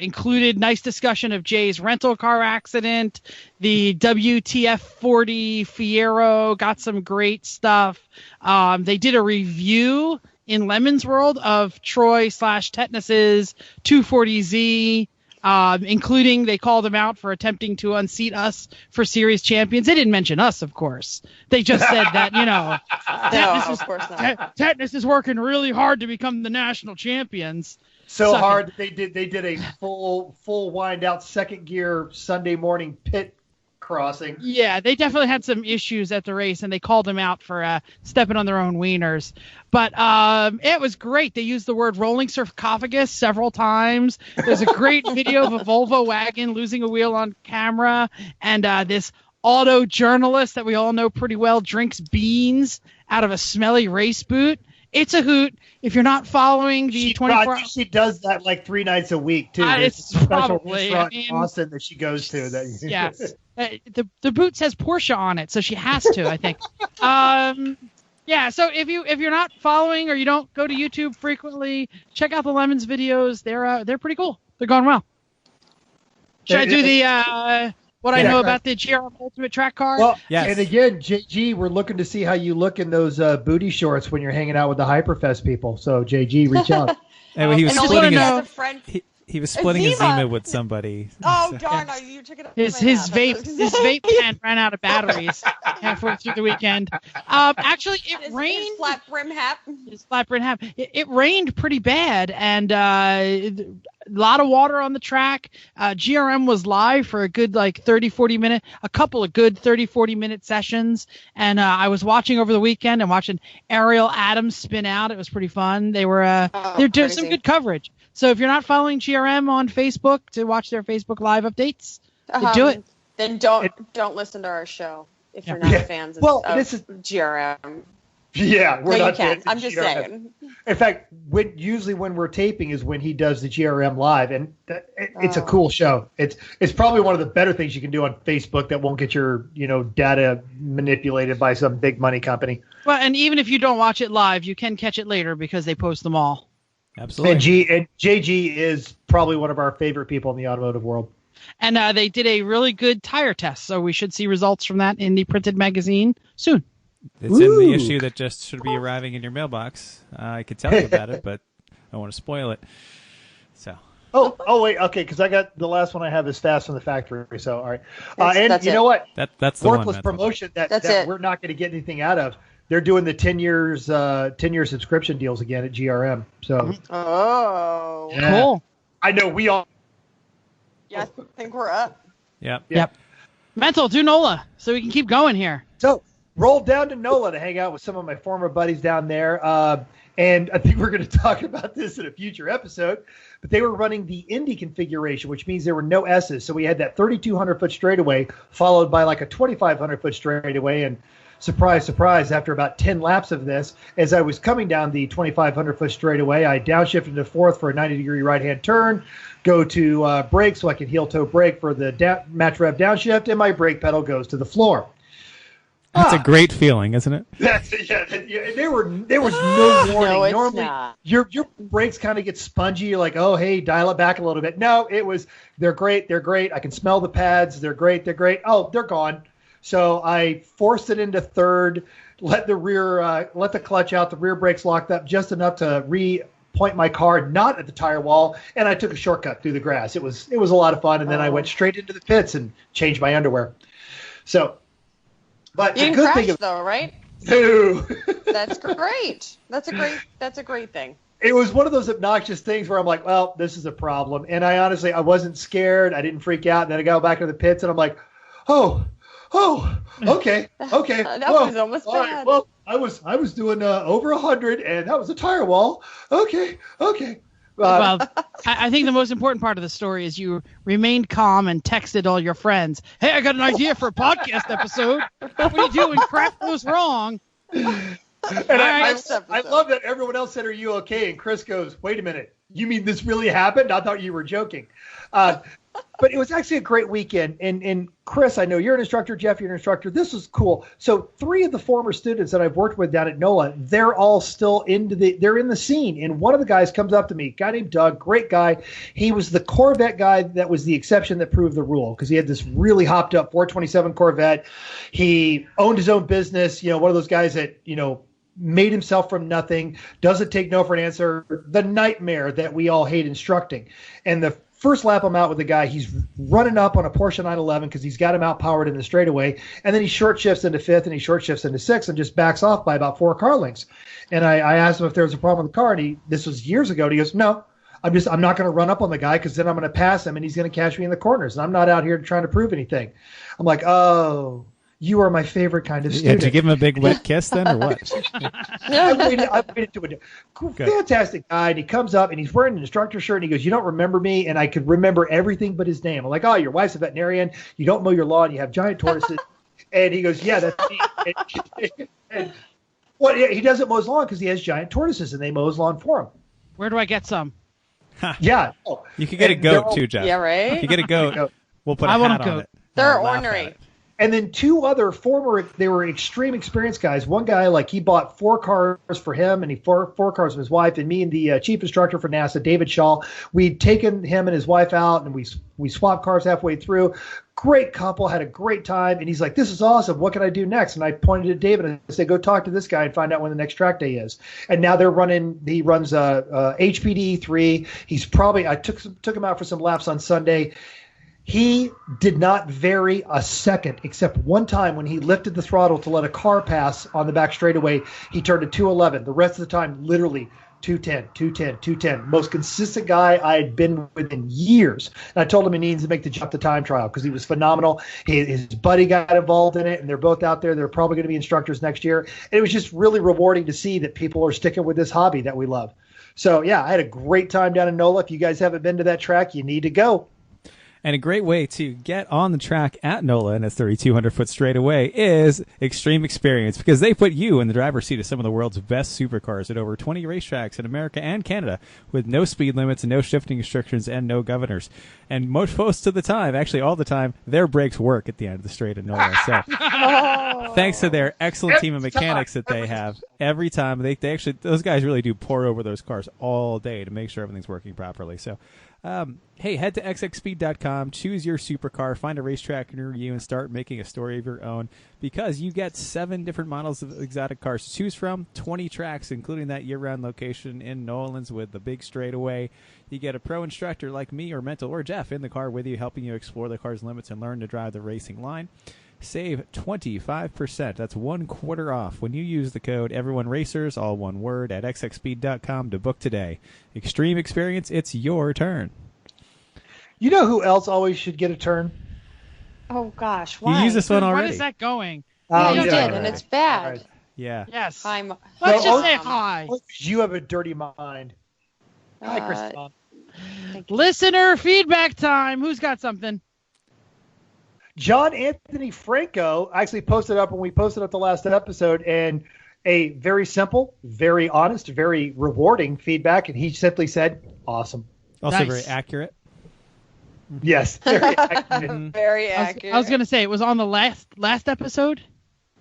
included nice discussion of Jay's rental car accident, the WTF 40 Fiero, got some great stuff. They did a review in Lemon's World of Troy/Tetanus's 240Z, including they called him out for attempting to unseat us for series champions. They didn't mention us, of course. They just said that, Tetanus is working really hard to become the national champions. So hard that they did a full wind out second gear Sunday morning pit crossing. Yeah, they definitely had some issues at the race, and they called him out for stepping on their own wieners. But it was great. They used the word rolling sarcophagus several times. There's a great video of a Volvo wagon losing a wheel on camera, and this auto journalist that we all know pretty well drinks beans out of a smelly race boot. It's a hoot. If you're not following the 24 hours... She does that 3 nights a week, too. It's a special probably, restaurant in Austin that she goes to. Yes. The boot says Porsche on it, so she has to, I think. Yeah, so if you're not following or you don't go to YouTube frequently, check out the Lemons videos. They're pretty cool. They're going well. Should I do the... What I know about the GRM Ultimate Track Car? Well, yes. And again, JG, we're looking to see how you look in those booty shorts when you're hanging out with the Hyperfest people. So, JG, reach out. Anyway, he was splitting he was splitting his Zima with somebody. Oh, darn. You took it up. His vape pen ran out of batteries halfway through the weekend. Actually, it rained. His flat brim hat. It rained pretty bad, and a lot of water on the track. GRM was live for a good 30-40 minute, a couple of good 30-40 minute sessions, and I was watching over the weekend and watching Ariel Adams spin out. It was pretty fun. They're doing some good coverage. So if you're not following GRM on Facebook to watch their Facebook Live updates, do it. Then don't listen to our show if you're not fans of GRM. Yeah, we're not. You can. I'm just saying. In fact, usually when we're taping is when he does the GRM Live, and it's a cool show. It's probably one of the better things you can do on Facebook that won't get your data manipulated by some big money company. Well, and even if you don't watch it live, you can catch it later because they post them all. Absolutely. And JG is probably one of our favorite people in the automotive world. And they did a really good tire test, so we should see results from that in the printed magazine soon. It's in the issue that just should be arriving in your mailbox. I could tell you about it, but I don't want to spoil it. So. Oh, wait, okay, because I got the last one I have is Fast from the Factory. So, all right. And you know what? That's the worthless one, promotion that we're not going to get anything out of. They're doing the 10-year subscription deals again at GRM. So. Oh. Yeah. Cool. I know we all. Yeah, I think we're up. Yep. Mental, do NOLA so we can keep going here. So, rolled down to NOLA to hang out with some of my former buddies down there. And I think we're going to talk about this in a future episode. But they were running the Indy configuration, which means there were no S's. So we had that 3,200-foot straightaway followed by like a 2,500-foot straightaway. And surprise, surprise, after about 10 laps of this, as I was coming down the 2,500-foot straightaway, I downshifted to fourth for a 90-degree right-hand turn, go to brake so I can heel-toe brake for the match rev downshift, and my brake pedal goes to the floor. That's a great feeling, isn't it? There was no warning. No, it's Normally, not. your brakes kind of get spongy. You're like, oh, hey, dial it back a little bit. No, it was, they're great. I can smell the pads. They're great. Oh, they're gone. So I forced it into third, let the clutch out. The rear brakes locked up just enough to point my car not at the tire wall, and I took a shortcut through the grass. It was a lot of fun, and then I went straight into the pits and changed my underwear. So. But you the didn't good crash thing though, right? No. That's great. That's a great thing. It was one of those obnoxious things where I'm like, well, this is a problem. And I wasn't scared. I didn't freak out. And then I go back to the pits and I'm like, oh, okay. That was almost bad. Right, well, I was doing over 100 and that was a tire wall. Okay. Well, I think the most important part of the story is you remained calm and texted all your friends. Hey, I got an idea for a podcast episode. What do you do when crap goes wrong? And I love that everyone else said, are you okay? And Chris goes, wait a minute. You mean this really happened? I thought you were joking. But it was actually a great weekend. And Chris, I know you're an instructor. Jeff, you're an instructor. This was cool. So 3 of the former students that I've worked with down at NOLA, they're all still they're in the scene. And one of the guys comes up to me, a guy named Doug, great guy. He was the Corvette guy that was the exception that proved the rule because he had this really hopped up 427 Corvette. He owned his own business, one of those guys that, made himself from nothing, doesn't take no for an answer, the nightmare that we all hate instructing. And the first lap I'm out with the guy, he's running up on a Porsche 911 because he's got him outpowered in the straightaway, and then he short shifts into fifth and he short shifts into sixth and just backs off by about 4 car lengths. And I asked him if there was a problem with the car, and this was years ago, and he goes, no, I'm not going to run up on the guy because then I'm going to pass him and he's going to catch me in the corners, and I'm not out here trying to prove anything. I'm like, oh, you are my favorite kind of student. Did you give him a big wet kiss then, or what? I waited to it. Fantastic guy. And he comes up and he's wearing an instructor shirt and he goes, you don't remember me? And I could remember everything but his name. I'm like, oh, your wife's a veterinarian. You don't mow your lawn. You have giant tortoises. And he goes, yeah, that's me. He doesn't mow his lawn because he has giant tortoises and they mow his lawn for him. Where do I get some? Yeah. You could get a goat too, Jeff. Yeah, right? You get a goat. We'll put a hat on it. They're ornery. And then 2 other they were extreme experienced guys. One guy, he bought 4 cars for him and he 4 cars for his wife, and me and the chief instructor for NASA, David Shaw, we'd taken him and his wife out and we swapped cars halfway through. Great couple, had a great time. And he's like, this is awesome. What can I do next? And I pointed at David and I said, go talk to this guy and find out when the next track day is. And now he runs HPD 3. I took him out for some laps on Sunday. He did not vary a second, except one time when he lifted the throttle to let a car pass on the back straightaway. He turned to 211. The rest of the time, literally 210, 210, 210. Most consistent guy I had been with in years. And I told him he needs to make the jump to time trial because he was phenomenal. His buddy got involved in it, and they're both out there. They're probably going to be instructors next year. And it was just really rewarding to see that people are sticking with this hobby that we love. So, yeah, I had a great time down in NOLA. If you guys haven't been to that track, you need to go. And a great way to get on the track at NOLA and its 3,200-foot straightaway is Extreme Experience, because they put you in the driver's seat of some of the world's best supercars at over 20 racetracks in America and Canada with no speed limits, no shifting restrictions, and no governors. And most of the time, actually all the time, their brakes work at the end of the straight at NOLA. So thanks to their excellent team of mechanics that they have, every time, they actually, those guys really do pour over those cars all day to make sure everything's working properly. So Hey, head to xxspeed.com, choose your supercar, find a racetrack near you, and start making a story of your own, because you get 7 different models of exotic cars to choose from, 20 tracks, including that year-round location in New Orleans with the big straightaway. You get a pro instructor like me or Mental or Jeff in the car with you, helping you explore the car's limits and learn to drive the racing line. Save 25%. That's 1/4 off when you use the code EveryoneRacers, all one word, at xxspeed.com to book today. Extreme experience, it's your turn. You know who else always should get a turn? Oh, gosh. Why? You used this one already. What is that going? Yeah, you yeah, did, right. and it's bad. Right. Yeah. Yes. Hi, Let's just say Mom. hi. You have a dirty mind. Hi, Chrissy. Listener feedback time. Who's got something? John Anthony Franco actually posted up when we posted up the last episode, and a very simple, very honest, very rewarding feedback, and he simply said, awesome. Also Nice. very accurate. Yes. Very accurate. Very accurate. I was going to say, it was on the last episode.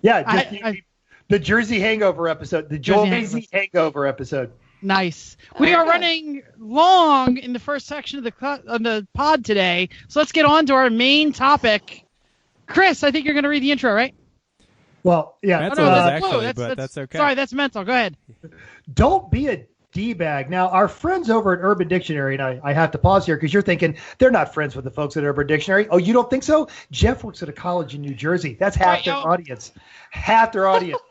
Yeah, just the Jersey Hangover episode, the Jersey Hangover episode. Nice. We are running long in the first section of the pod today, so let's get on to our main topic. Chris, I think you're going to read the intro, right? Well, yeah. Mental but that's okay. Sorry, that's Mental. Go ahead. Don't be a D-bag. Now, our friends over at Urban Dictionary, and I have to pause here because you're thinking they're not friends with the folks at Urban Dictionary. Oh, you don't think so? Jeff works at a college in New Jersey. That's half their audience. Half their audience.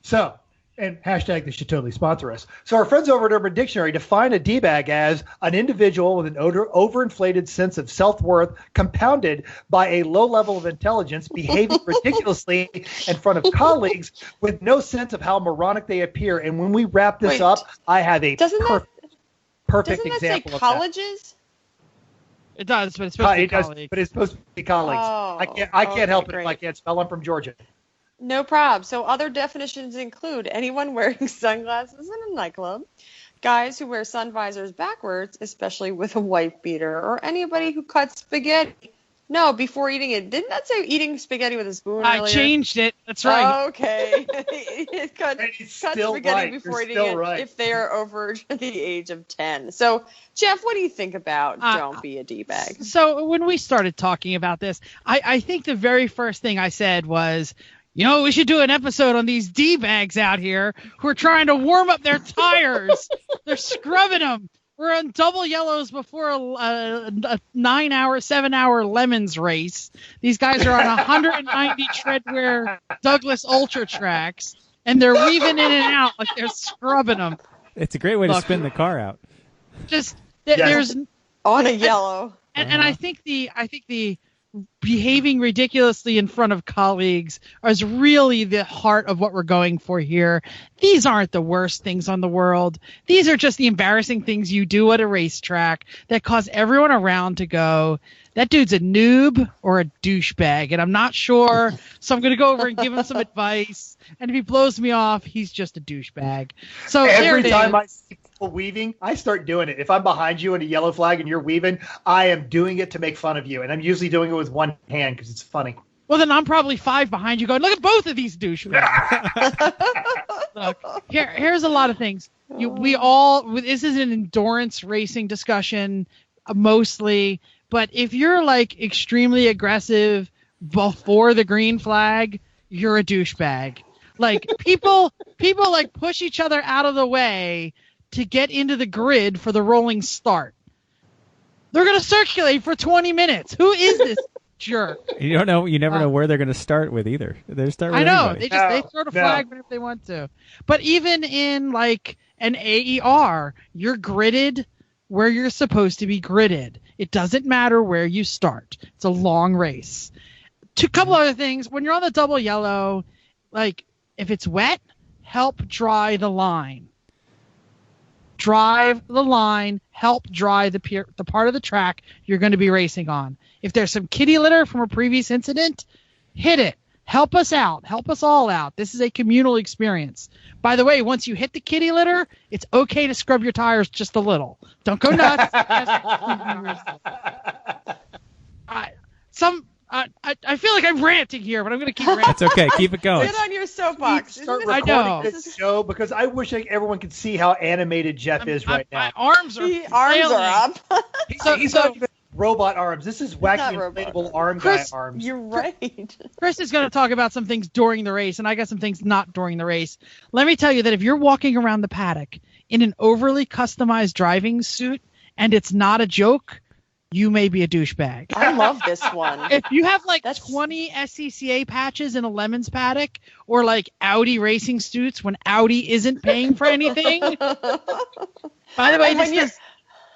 So, and hashtag they should totally sponsor us. So our friends over at Urban Dictionary define a D-bag as an individual with an overinflated sense of self-worth compounded by a low level of intelligence, behaving ridiculously in front of colleagues with no sense of how moronic they appear. And when we wrap this up, I have a perfect example say of colleges? That. It does, but it's supposed to be colleagues. But it's supposed to be colleagues. Oh, I can't help great. it if I can't spell. I'm from Georgia. No problem. So other definitions include anyone wearing sunglasses in a nightclub, guys who wear sun visors backwards, especially with a wife beater, or anybody who cuts spaghetti. No, before eating it. Didn't that say eating spaghetti with a spoon earlier? I changed it. That's right. Okay. cut spaghetti right. before You're eating still it right. if they are over the age of 10. So, Jeff, what do you think about don't be a D-bag? So when we started talking about this, I think the very first thing I said was, we should do an episode on these D-bags out here who are trying to warm up their tires. They're scrubbing them. We're on double yellows before a 9-hour, 7-hour Lemons race. These guys are on 190 treadwear Douglas Ultra tracks, and they're weaving in and out like they're scrubbing them. It's a great way to spin the car out. There's on a yellow. And I think the behaving ridiculously in front of colleagues is really the heart of what we're going for here. These aren't the worst things on the world. These are just the embarrassing things you do at a racetrack that cause everyone around to go, that dude's a noob or a douchebag, and I'm not sure, so I'm going to go over and give him some advice, and if he blows me off, he's just a douchebag. So every time I see people weaving, I start doing it. If I'm behind you in a yellow flag and you're weaving, I am doing it to make fun of you, and I'm usually doing it with one hand because it's funny. Well, then I'm probably 5 behind you going, look at both of these douchebags. Look, here's a lot of things. This is an endurance racing discussion mostly, but if you're like extremely aggressive before the green flag, you're a douchebag. Like people like push each other out of the way to get into the grid for the rolling start. They're going to circulate for 20 minutes. Who is this jerk? You don't know. You never know where they're going to start with either. They start with I know. anybody. They throw the flag whenever they want to. But even in like an AER, you're gridded where you're supposed to be gridded. It doesn't matter where you start. It's a long race. A couple other things. When you're on the double yellow, like if it's wet, help dry the line. Drive the line, help dry the part of the track you're going to be racing on. If there's some kitty litter from a previous incident, hit it. Help us out. Help us all out. This is a communal experience. By the way, once you hit the kitty litter, it's okay to scrub your tires just a little. Don't go nuts. I feel like I'm ranting here, but I'm going to keep ranting. It's okay. Keep it going. Get on your soapbox. Start I know. recording this show because I wish everyone could see how animated Jeff is right now. My arms are up. He's not even robot arms. This is wacky inflatable arm Chris, guy arms. You're right. Chris is going to talk about some things during the race, and I got some things not during the race. Let me tell you that if you're walking around the paddock in an overly customized driving suit and it's not a joke, you may be a douchebag. I love this one. If you have 20 SCCA patches in a Lemons paddock or Audi racing suits when Audi isn't paying for anything. By the way,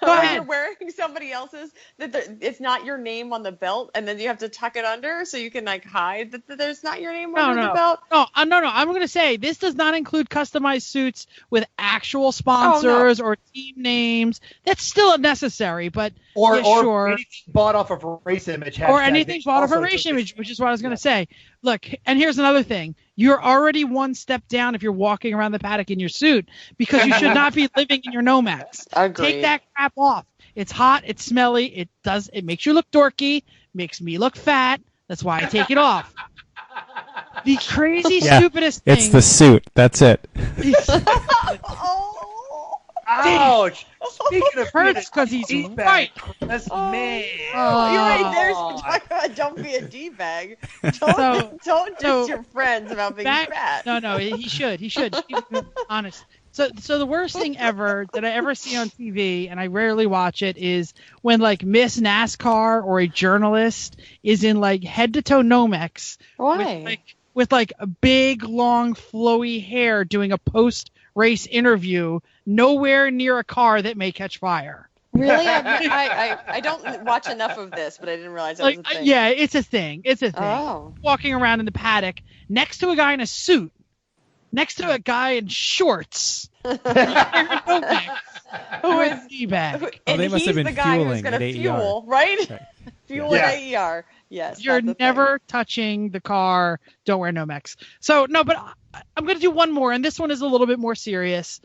Go ahead. You're wearing somebody else's, it's not your name on the belt, and then you have to tuck it under so you can hide that there's not your name under the belt. No. I'm going to say this does not include customized suits with actual sponsors or team names. That's still necessary, but sure. Anything bought off of a race image. Or anything bought off a race image, which is what I was going to say. Look, and here's another thing. You're already one step down if you're walking around the paddock in your suit because you should not be living in your Nomex. Agreed. Take that crap off. It's hot. It's smelly. It makes you look dorky. Makes me look fat. That's why I take it off. The crazy, stupidest thing. It's the suit. That's it. Ouch! Speaking of hurts because he's right. That's man. Oh, you're right. There's talking about don't be a d-bag. Don't diss your friends about being fat. No. He should. He should. Be honest. So the worst thing ever that I ever see on TV, and I rarely watch it, is when Miss NASCAR or a journalist is in head to toe Nomex. Why? With a big long flowy hair doing a post race interview nowhere near a car that may catch fire. Really? I don't watch enough of this, but I didn't realize that was a thing. Yeah, it's a thing. It's a thing. Oh. Walking around in the paddock next to a guy in a suit, next to a guy in shorts. Who is D-bag? They must have been the guy who's fueling going at to AER. fuel, right? Fuel at AER. Yes. You're never touching the car. Don't wear Nomex. So, no, but I'm going to do one more, and this one is a little bit more serious.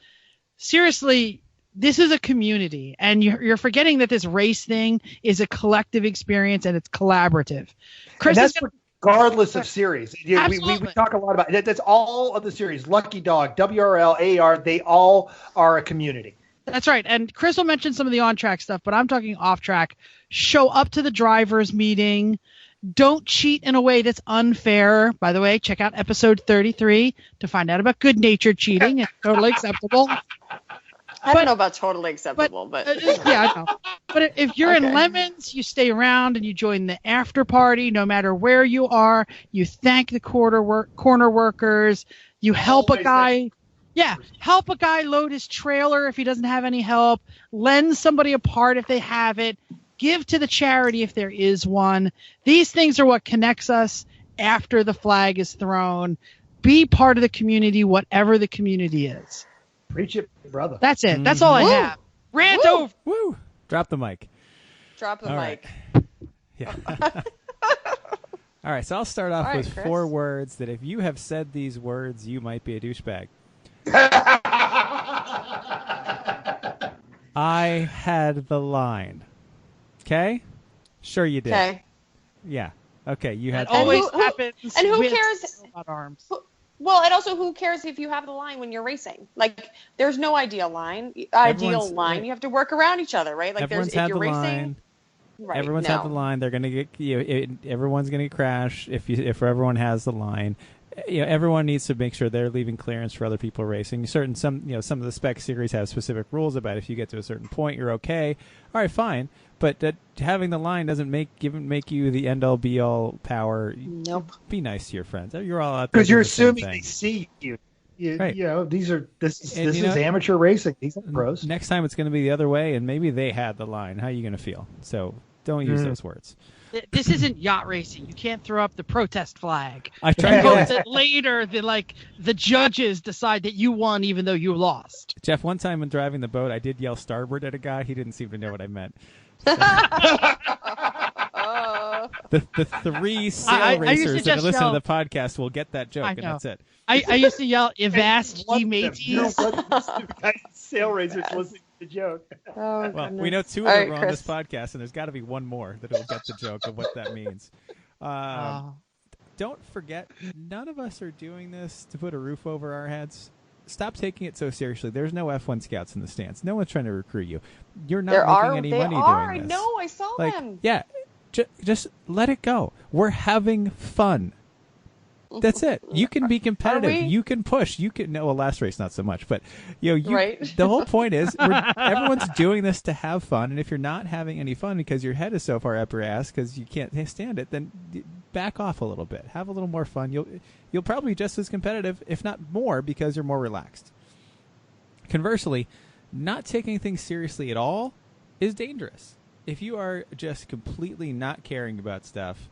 Seriously, this is a community, and you're forgetting that this race thing is a collective experience, and it's collaborative. Chris, and that's regardless of series. We talk a lot about it. That's all of the series. Lucky Dog, WRL, AR, they all are a community. That's right. And Chris will mention some of the on-track stuff, but I'm talking off-track. Show up to the drivers' meeting. Don't cheat in a way that's unfair. By the way, check out episode 33 to find out about good-natured cheating. It's totally acceptable. I don't know about totally acceptable, but yeah, I know. But if you're in Lemons, you stay around and you join the after party. No matter where you are, you thank the corner workers. You help a guy. Yeah, help a guy load his trailer if he doesn't have any help. Lend somebody a part if they have it. Give to the charity if there is one. These things are what connects us after the flag is thrown. Be part of the community, whatever the community is. Preach it, brother. That's it. That's all I have. Rant over. Woo! Drop the mic. Drop the mic. Right. Yeah. All right, so I'll start off with Chris. 4 words that if you have said these words, you might be a douchebag. I had the line. Okay? Sure you did. Okay. Yeah. Okay, you had It always happens. And who with cares? robot arms. Well, and also, who cares if you have the line when you're racing? There's no ideal line. You have to work around each other, right? Everyone's if had you're the racing. line. Right, Everyone's had the line. They're gonna get. Everyone's gonna crash if everyone has the line. Everyone needs to make sure they're leaving clearance for other people racing. Some of the spec series have specific rules about if you get to a certain point, you're okay. All right, fine. But having the line doesn't make you the end all be all power. Nope. Be nice to your friends. You're all out there because you're doing the same assuming thing. they see you. Right. This is amateur racing. These are pros. Next time it's going to be the other way, and maybe they had the line. How are you going to feel? So don't use those words. This isn't yacht racing. You can't throw up the protest flag. I've tried That later, the judges decide that you won even though you lost. Jeff, one time when driving the boat, I did yell starboard at a guy. He didn't seem to know what I meant. The 3 sail racers that listen to the podcast will get that joke, and that's it. I used to yell, "Avast ye mateys." Sail racers listening to the joke. Oh, well, we know 2 of them are on this podcast, and there's got to be one more that will get the joke of what that means. Don't forget, none of us are doing this to put a roof over our heads. stop taking it so seriously. There's no F1 scouts in the stands. No one's trying to recruit you. You're not making any money doing this. No, I saw them. Yeah, just let it go. We're having fun. That's it. You can be competitive. You can push. You can. No, well, last race not so much, but right. The whole point is everyone's doing this to have fun. And if you're not having any fun because your head is so far up your ass because you can't stand it, then back off a little bit. Have a little more fun. You'll probably be just as competitive, if not more, because you're more relaxed. Conversely, not taking things seriously at all is dangerous. If you are just completely not caring about stuff,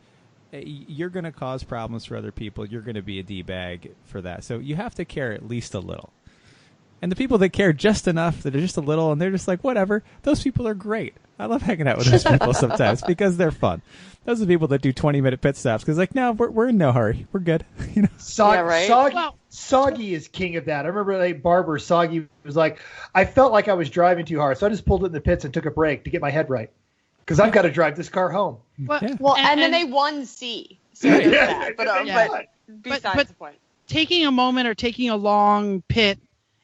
you're going to cause problems for other people. You're going to be a D-bag for that. So you have to care at least a little. And the people that care just enough, that are just a little, and they're just like, whatever, those people are great. I love hanging out with those people sometimes because they're fun. Those are the people that do 20-minute pit stops because, like, no, we're in no hurry. We're good. Soggy is king of that. I remember Barber, Soggy was like, I felt like I was driving too hard, so I just pulled it in the pits and took a break to get my head right. Because I've got to drive this car home. Well, and then they won C. So that. But besides the point. Taking a moment or taking a long pit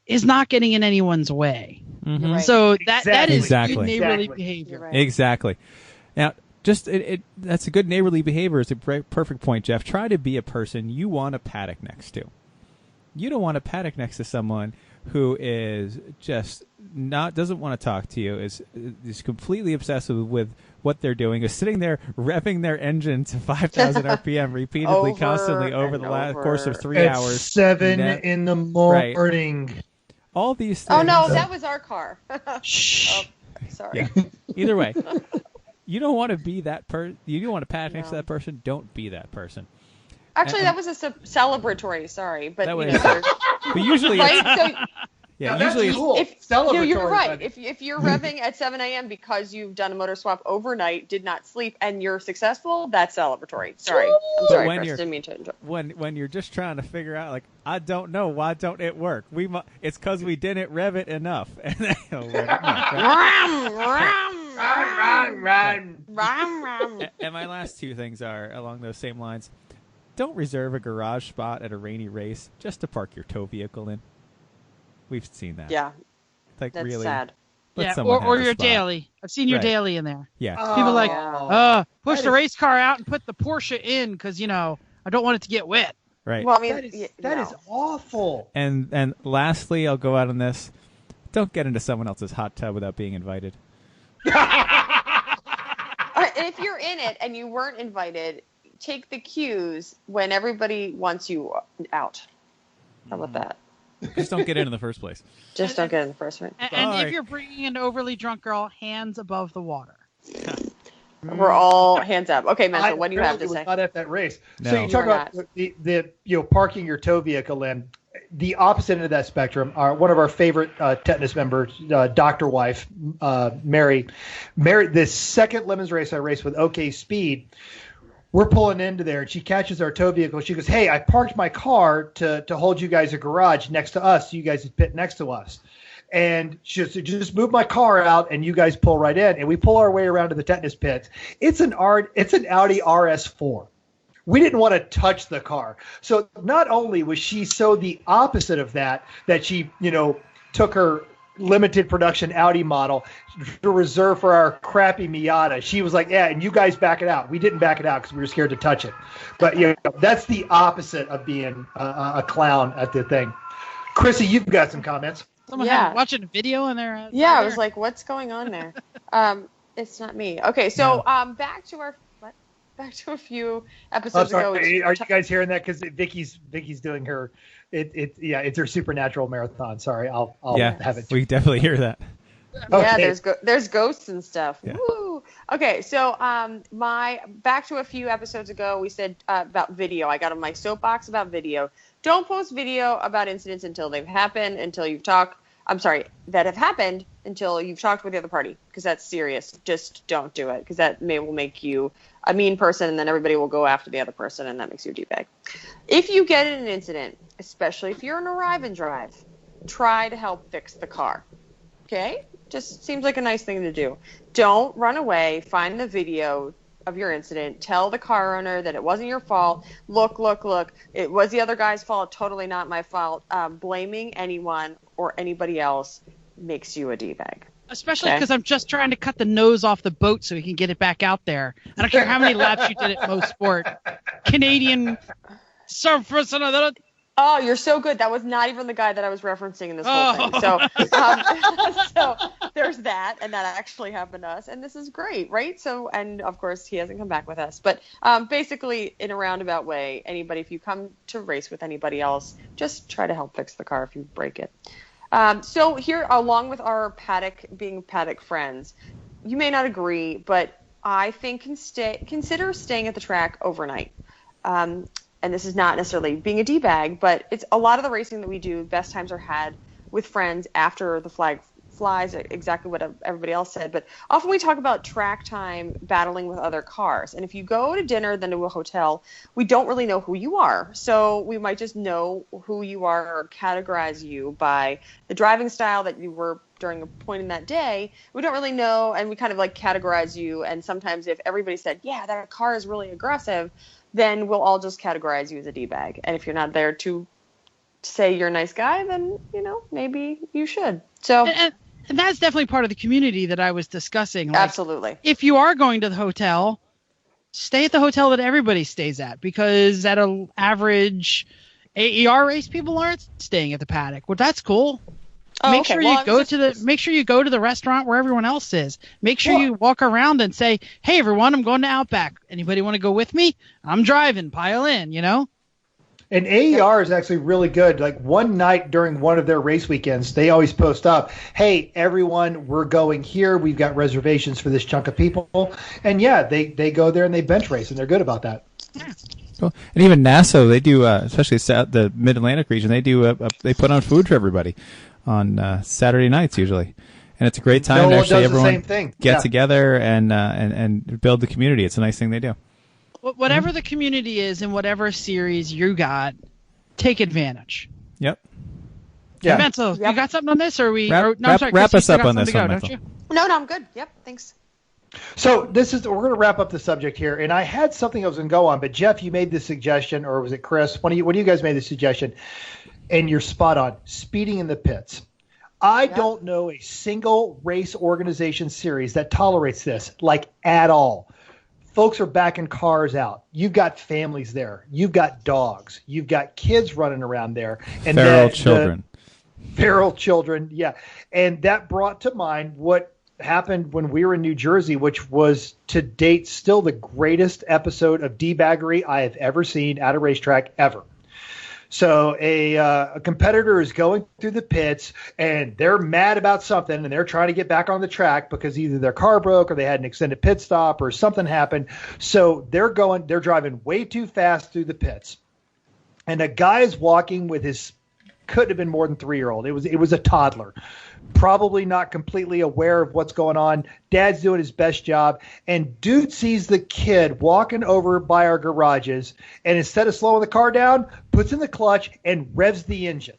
is not getting in anyone's way. Mm-hmm. Right. So that is exactly. good neighborly behavior. Right. Exactly. Now, that's a good neighborly behavior. It's a perfect point, Jeff. Try to be a person you want a paddock next to. You don't want a paddock next to someone who is just doesn't want to talk to you, is completely obsessive with what they're doing, is sitting there revving their engine to 5,000 RPM repeatedly, constantly over the last course of 3 hours. 7 in the morning. Right. All these things. Oh, no, that was our car. Shh. Oh, sorry. Yeah. Either way, you don't want to be that person. You don't want to paddock next to that person. Don't be that person. Actually, that was a celebratory. Sorry, but but usually, right? Usually, cool. You're right. If you're revving at 7 a.m. because you've done a motor swap overnight, did not sleep, and you're successful, that's celebratory. Sorry, I'm sorry, Chris. Didn't mean to interrupt. When you're just trying to figure out, like, I don't know, why don't it work? It's because we didn't rev it enough. And my last two things are along those same lines. Don't reserve a garage spot at a rainy race just to park your tow vehicle in. We've seen that. Yeah. Like, that's really, sad. Yeah, or your daily. I've seen your daily in there. Yeah. People push the race car out and put the Porsche in because, I don't want it to get wet. Right. Well, I mean, that is awful. And lastly, I'll go out on this. Don't get into someone else's hot tub without being invited. And if you're in it and you weren't invited, take the cues when everybody wants you out. How about that? Just don't get in the first place. Just don't get in the first place. And if you're bringing an overly drunk girl, hands above the water. We're all hands up. Okay, Mentor, what do you have to say? Not at that race. No. So you talk about the parking your tow vehicle in. The opposite end of that spectrum are one of our favorite tetanus members, Dr. Wife, Mary. The second Lemons race I raced with OK Speed, we're pulling into there, and she catches our tow vehicle. She goes, hey, I parked my car to hold you guys a garage next to us, so you guys would pit next to us. And she said, just move my car out, and you guys pull right in. And we pull our way around to the tetanus pits. It's an Audi RS4. We didn't want to touch the car. So not only was she so the opposite of that she, took her limited production Audi model to reserve for our crappy Miata. She was like, yeah, and you guys back it out. We didn't back it out because we were scared to touch it. But that's the opposite of being a clown at the thing. Chrissy, you've got some comments. Someone had watching a video in there. I was like, what's going on there? It's not me. Okay, so back to a few episodes ago. Are you guys hearing that? Because Vicky's doing her. It's her supernatural marathon. Sorry, I'll have it. We definitely hear that. Okay. Yeah, there's ghosts and stuff. Yeah. Woo! Okay, so back to a few episodes ago, we said about video. I got on my soapbox about video. Don't post video about incidents until they've happened, that have happened until you've talked with the other party, because that's serious. Just don't do it, because that will make you a mean person, and then everybody will go after the other person, and that makes you a D-bag. If you get in an incident, especially if you're in a arrive and drive, try to help fix the car. Okay? Just seems like a nice thing to do. Don't run away. Find the video of your incident, tell the car owner that it wasn't your fault. Look, it was the other guy's fault, totally not my fault. Blaming anyone or anybody else makes you a D-bag. Especially because I'm just trying to cut the nose off the boat so we can get it back out there. I don't care how many laps you did at Mosport. Canadian surfers. Oh, you're so good. That was not even the guy that I was referencing in this whole thing. So there's that, and that actually happened to us, and this is great, right? So, and of course, he hasn't come back with us. But basically, in a roundabout way, if you come to race with anybody else, just try to help fix the car if you break it. So here, along with our being paddock friends, you may not agree, but I think consider staying at the track overnight. And this is not necessarily being a D-bag, but it's a lot of the racing that we do, best times are had with friends after the flag flies, exactly what everybody else said. But often we talk about track time battling with other cars. And if you go to dinner, then to a hotel, we don't really know who you are. So we might just know who you are or categorize you by the driving style that you were during a point in that day. We don't really know, and we kind of like categorize you. And sometimes if everybody said, yeah, that car is really aggressive, then we'll all just categorize you as a D-bag. And if you're not there to say you're a nice guy, then, maybe you should. So, and that's definitely part of the community that I was discussing. Like, absolutely. If you are going to the hotel, stay at the hotel that everybody stays at, because at an average AER race, people aren't staying at the paddock. Well, that's cool. Make sure you go to the restaurant where everyone else is. Make sure you walk around and say, "Hey, everyone, I'm going to Outback. Anybody want to go with me? I'm driving. Pile in." And AER is actually really good. Like one night during one of their race weekends, they always post up, "Hey, everyone, we're going here. We've got reservations for this chunk of people." And yeah, they go there and they bench race, and they're good about that. Yeah. Cool. And even Nassau, they do, especially the Mid-Atlantic region, they do they put on food for everybody on Saturday nights usually, and it's a great time to actually everyone get together and build the community. It's a nice thing they do. Whatever the community is in whatever series you got, take advantage. Yep. Yeah. Mental, you got something on this, or we? Wrap us up on this one, don't you? No, I'm good. Yep, thanks. So we're going to wrap up the subject here, and I had something I was going to go on, but Jeff, you made the suggestion, or was it Chris? One of you guys made the suggestion, and you're spot on. Speeding in the pits. I don't know a single race organization series that tolerates this, like at all. Folks are backing cars out. You've got families there. You've got dogs. You've got kids running around there. And feral children. Feral children, yeah. And that brought to mind what happened when we were in New Jersey, which was to date still the greatest episode of debaggery I have ever seen at a racetrack ever. So a competitor is going through the pits and they're mad about something and they're trying to get back on the track because either their car broke or they had an extended pit stop or something happened. So they're driving way too fast through the pits. And a guy is walking with couldn't have been more than 3-year-old. It was a toddler, probably not completely aware of what's going on. Dad's doing his best job, and dude sees the kid walking over by our garages, and instead of slowing the car down, puts in the clutch and revs the engine.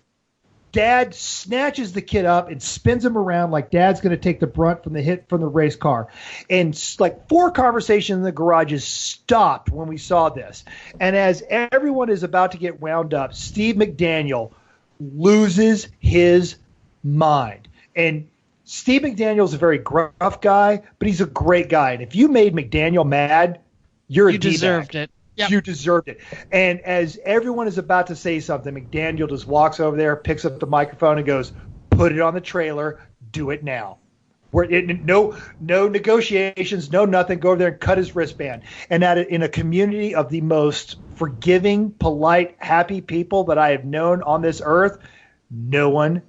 Dad snatches the kid up and spins him around like Dad's going to take the brunt from the hit from the race car. And like 4 conversations in the garages stopped when we saw this. And as everyone is about to get wound up, Steve McDaniel loses his mind. And Steve McDaniel's a very gruff guy, but he's a great guy. And if you made McDaniel mad, you deserved it. Yep. You deserved it. And as everyone is about to say something, McDaniel just walks over there, picks up the microphone, and goes, "Put it on the trailer. Do it now." No negotiations, no nothing. Go over there and cut his wristband. And in a community of the most forgiving, polite, happy people that I have known on this earth, no one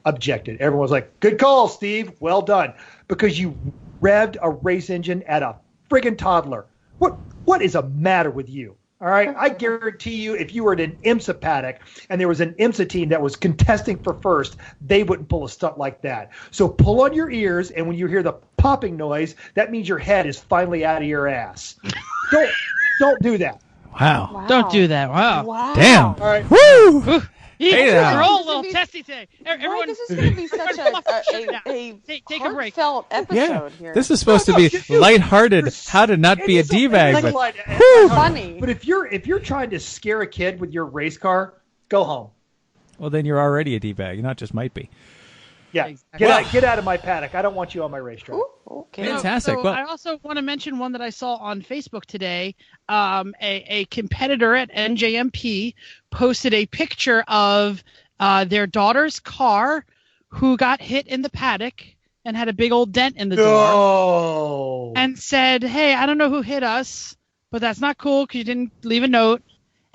objected. Everyone was like, "Good call, Steve. Well done." Because you revved a race engine at a friggin' toddler. What is the matter with you? All right. I guarantee you, if you were at an IMSA paddock and there was an IMSA team that was contesting for first, they wouldn't pull a stunt like that. So pull on your ears, and when you hear the popping noise, that means your head is finally out of your ass. Don't do that. Wow. Don't do that. Wow. Damn. All right. Woo! Hey, now. we're all a little testy today. Boy, Everyone, this is going to be such take a break. heartfelt episode here. This is supposed to be lighthearted. How to not be a d-bag. Funny. But if you're trying to scare a kid with your race car, go home. Well, then you're already a d-bag. You not just might be. Yeah, Exactly. get out of my paddock. I don't want you on my racetrack. Ooh, okay. Fantastic. So Well- I also want to mention one that I saw on Facebook today. A competitor at NJMP posted a picture of their daughter's car who got hit in the paddock and had a big old dent in the door. No. And said, "Hey, I don't know who hit us, but that's not cool because you didn't leave a note.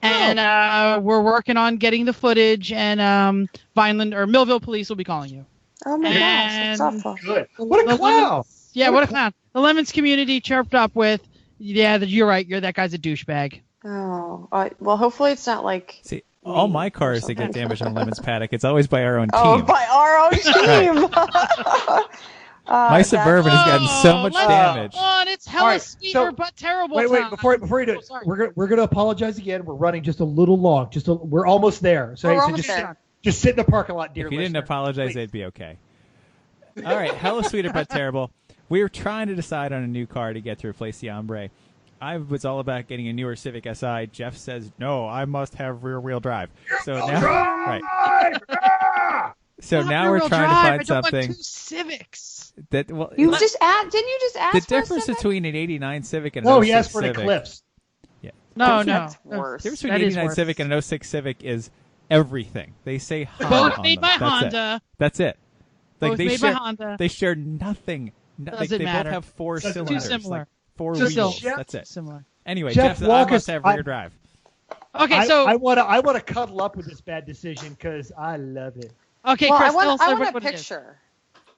And we're working on getting the footage, and Vineland or Millville Police will be calling you." Oh my gosh, And- that's awful. Good. What a clown. Yeah, what a clown. The Lemons community chirped up with, "Yeah, you're right. That guy's a douchebag." Oh, well, hopefully it's not like. See, all my cars that get damaged on Lemon's paddock, it's always by our own team. Oh, by our own team. My Suburban has gotten so much damage. On, it's hella All right, sweeter so- but terrible. Wait, time. before you do it, sorry. we're gonna apologize again. We're running just a little long. We're almost there. So, We're so almost just there. just sit in the parking lot, dear If you didn't listener. apologize, Please. they'd be okay. All right, hella sweeter but terrible. We were trying to decide on a new car to get to replace the Ombre. I was all about getting a newer Civic Si. Jeff says, no, I must have rear-wheel drive. So now, right. So Not now we're rear-wheel trying drive. to I find don't want something two Civics. that well, Didn't you just ask the for a difference Civic? between an '89 Civic and an No, 06 he asked for an Civic. Eclipse. No, That's no. worse. The difference between That an is 89 worse. Civic and an 06 Civic is everything. They say Honda Both on made them. by That's Honda. It. That's it. Both they made share, by Honda. They share nothing. Doesn't they matter. both have four Too cylinders. similar. Like four Too wheels. similar. That's it. Similar. Anyway, Jeff, Jeff, I walk must us- have rear drive. Okay, so I want to cuddle up with this bad decision because I love it. okay, Well, Chris, I want tell us a what it is. picture.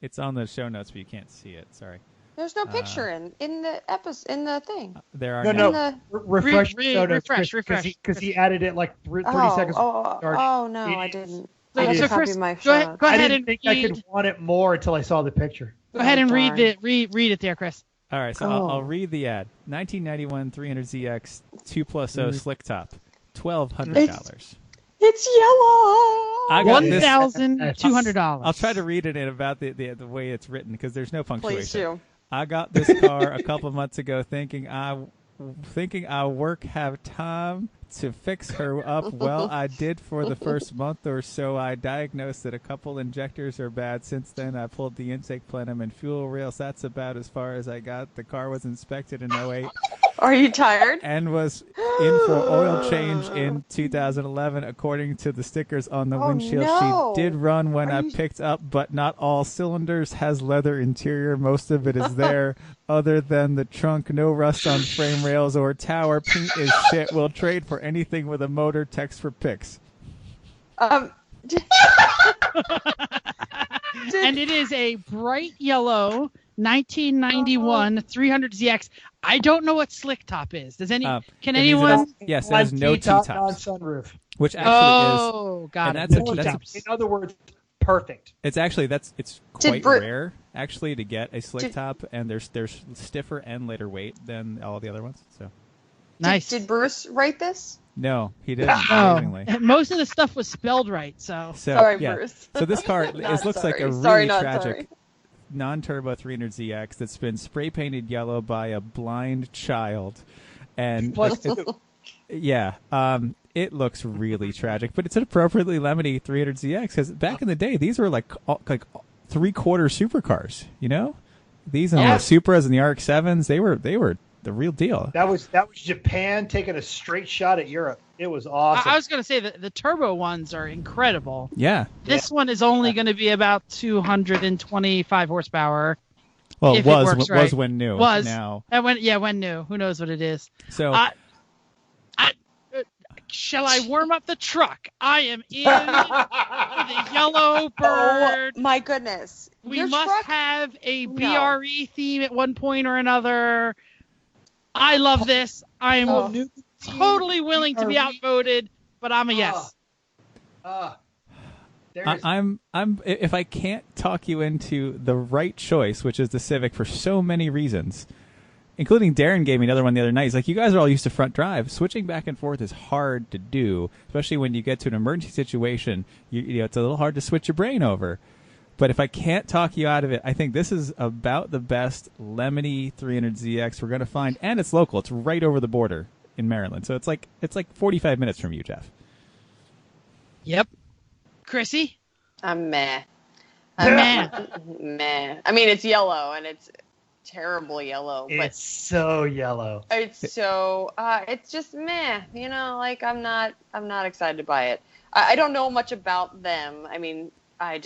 It's on the show notes, but you can't see it. Sorry. There's no picture in the episode in the thing. There are No, now. no. the- Refresh. refresh. Because he added it like 30 seconds. Oh no, I It- didn't. So, I so didn't Chris, copy my go ahead, shot. go I ahead didn't and think read, I could want it more until I saw the picture. go ahead and darn. read it there, Chris. All right, so Oh. I'll read the ad. 1991 300ZX 2+0 slick top, $1,200. It's yellow. I got this. $1,200. I'll try to read it in about the way it's written because there's no punctuation. Please do. I got this car a couple months ago thinking I work have time to fix her up. Well, I did for the first month or so. I diagnosed that a couple injectors are bad. Since then, I pulled the intake plenum and fuel rails. That's about as far as I got. The car was inspected in 08 Are you tired? and was in for oil change in 2011. According to the stickers on the Oh, windshield, no. she did run when Are I you- picked up, but not all cylinders. Has leather interior. Most of it is there. Other than the trunk, no rust on frame rails or tower. Paint is shit. We'll trade for anything with a motor. Text for pics. And it is a bright yellow 1991 300ZX. I don't know what slick top is. Does any? Can it means it anyone? has- yes, it has no T-top, T-tops, non-sunroof. which actually Oh, got and it. that's a- T-top. In other words, perfect. it's actually it's Did quite Bru- rare actually to get a slick Did- top, and there's stiffer and lighter weight than all the other ones. So Nice. Did Bruce write this? no, he didn't. Oh, amazingly. most of the stuff was spelled right. So So Sorry, yeah, Bruce. so this car it Not looks like a sorry. really Sorry, not tragic sorry. non-turbo 300ZX that's been spray painted yellow by a blind child, and Plus, it looks really tragic, but it's an appropriately lemony 300ZX because back in the day these were like 3/4 supercars, you know. These and Yeah. the Supras and the RX-7s, they were the real deal. that was Japan taking a straight shot at Europe. It was awesome. I was going to say that the turbo ones are incredible. Yeah. This one is only going to be about 225 horsepower. Well, If it it was works right. when new. Was Now. when new? Who knows what it is? So Shall I warm up the truck? I am in for the yellow bird. Oh my goodness! We Your must truck? have a No. BRE theme at one point or another. I love this. I am Oh. totally willing to be outvoted, but I'm a yes. There's- if I can't talk you into the right choice, which is the Civic for so many reasons, including Darren gave me another one the other night. He's like, you guys are all used to front drive. Switching back and forth is hard to do, especially when you get to an emergency situation. You know, it's a little hard to switch your brain over. But if I can't talk you out of it, I think this is about the best Lemony 300ZX we're going to find. And it's local. It's right over the border in Maryland. So it's like 45 minutes from you, Jeff. Yep. Chrissy? I'm meh. Meh. Meh. I mean, it's yellow, and it's terrible yellow. But It's so yellow. it's so, it's just meh. You know, like, I'm not excited by it. I don't know much about them. I mean, I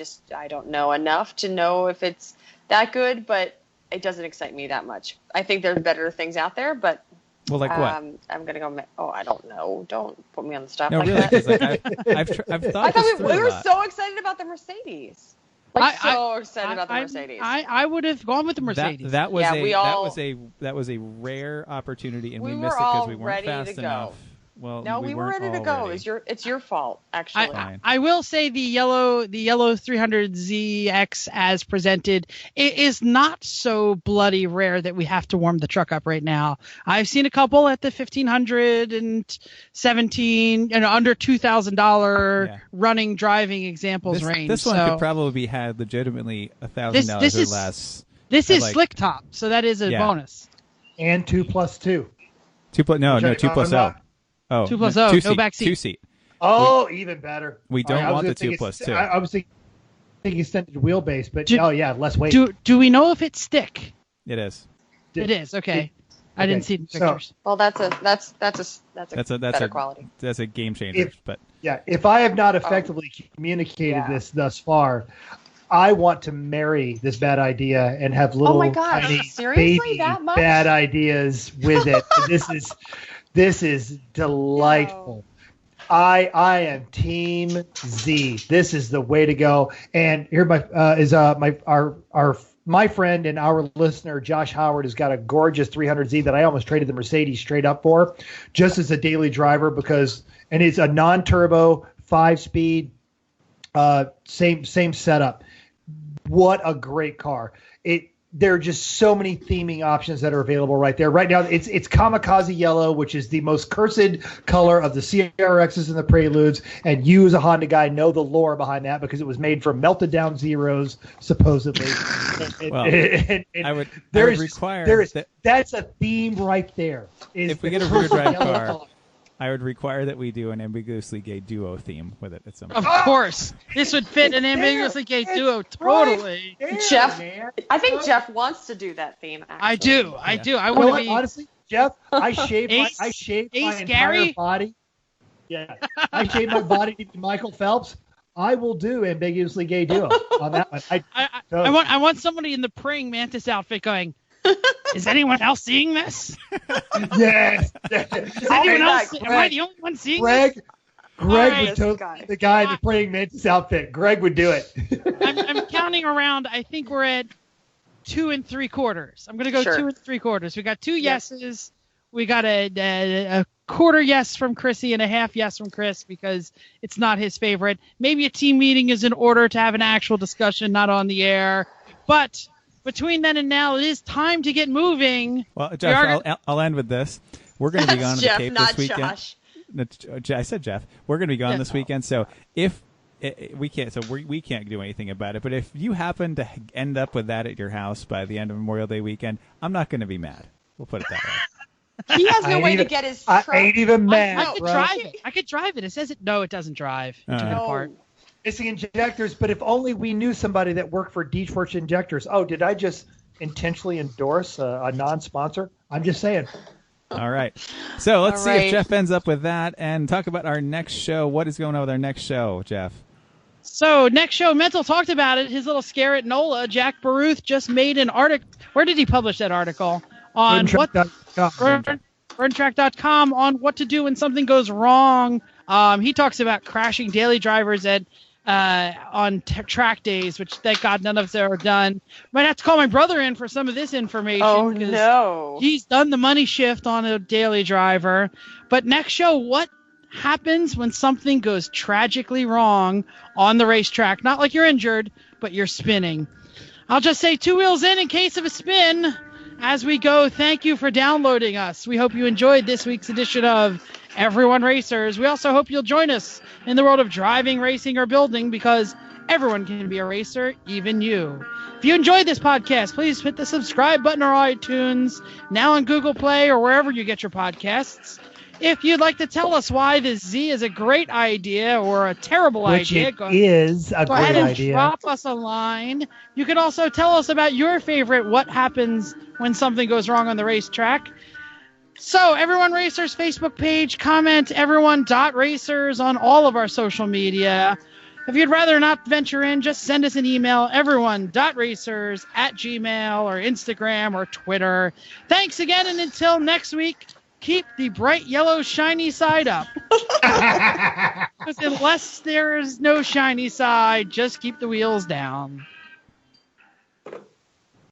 don't know enough to know if it's that good, but it doesn't excite me that much. I think there's better things out there, but Well, like what? I'm gonna go. I don't know. Don't put me on the spot No, like really, that. 'cause, like, I've thought I this thought through we a were lot. so excited about the Mercedes. So excited about the Mercedes. I would have gone with the Mercedes. That was Yeah, that was a rare opportunity, and we We missed were it because all we weren't ready fast to enough. go. Well, No, we were ready to go. It's your fault, actually. I will say the yellow 300ZX as presented is not so bloody rare that we have to warm the truck up right now. I've seen a couple at the $1,517 and under $2,000 running driving examples range. This one could probably be had legitimately $1,000 or less. This is slick top, so that is a bonus. And 2+2. 2+0. Oh, 2+0, no backseat. 2-seat. Oh, even better. We don't want the 2+2. I was thinking extended wheelbase, but less weight. Do we know if it's stick? It is. It is. Okay. I didn't see the pictures. Well, that's a better quality. That's a game changer. If I have not effectively communicated this thus far, I want to marry this bad idea and have little tiny baby bad ideas with it. This is delightful. No. I am Team Z. This is the way to go. And here my friend and our listener Josh Howard has got a gorgeous 300Z that I almost traded the Mercedes straight up for, just as a daily driver and it's a non-turbo 5-speed, same setup. What a great car! There are just so many theming options that are available right there. Right now, it's kamikaze yellow, which is the most cursed color of the CRXs and the Preludes. And you, as a Honda guy, know the lore behind that because it was made from melted down Zeros, supposedly. That's a theme right there. If we get a rear drive car, I would require that we do an ambiguously gay duo theme with it at some point. Of course. This would fit an ambiguously gay duo totally. Right Jeff, I think Jeff wants to do that theme, actually. I do. I want to be... Honestly, Jeff, I shaved my entire body. Yeah. I shaved my body to be Michael Phelps. I will do ambiguously gay duo on that one. I want somebody in the praying mantis outfit going, is anyone else seeing this? Yes. Is anyone else? Am I the only one seeing this? Greg would totally be the guy in the praying mantis outfit. Greg would do it. I'm counting around. I think we're at 2 3/4. I'm going to go 2 3/4. We got 2 yeses. We got a quarter yes from Chrissy and a half yes from Chris because it's not his favorite. Maybe a team meeting is in order to have an actual discussion, not on the air. But between then and now, it is time to get moving. Well, Jeff, I'll end with this. We're going to be gone on the Cape this weekend. Josh. I said Jeff. We're going to be gone this weekend, so if we can't do anything about it. But if you happen to end up with that at your house by the end of Memorial Day weekend, I'm not going to be mad. We'll put it that way. He has no way to get his truck. I ain't even mad. I could drive it. It says it. No, it doesn't drive. It took it apart. Missing injectors, but if only we knew somebody that worked for Detroit Injectors. Oh, did I just intentionally endorse a non-sponsor? I'm just saying. All right. So let's see if Jeff ends up with that and talk about our next show. What is going on with our next show, Jeff? So next show, Mental talked about it. His little scare at NOLA. Jack Baruth just made an article. Where did he publish that article? On Burntrack.com on what to do when something goes wrong. He talks about crashing daily drivers on track days, which thank God none of us ever done. Might have to call my brother in for some of this information. Oh, no. He's done the money shift on a daily driver. But next show, what happens when something goes tragically wrong on the racetrack? Not like you're injured, but you're spinning. I'll just say 2 wheels in case of a spin. As we go, thank you for downloading us. We hope you enjoyed this week's edition of Everyone Racers. We also hope you'll join us in the world of driving, racing, or building, because everyone can be a racer, even you. If you enjoyed this podcast, please hit the subscribe button on iTunes, now on Google Play, or wherever you get your podcasts. If you'd like to tell us why this Z is a great idea or a terrible idea, go ahead and drop us a line. You can also tell us about your favorite what happens when something goes wrong on the racetrack. So, Everyone Racers Facebook page, comment everyone.racers on all of our social media. If you'd rather not venture in, just send us an email, everyone.racers@gmail or Instagram or Twitter. Thanks again, and until next week, keep the bright yellow shiny side up. Because unless there is no shiny side, just keep the wheels down.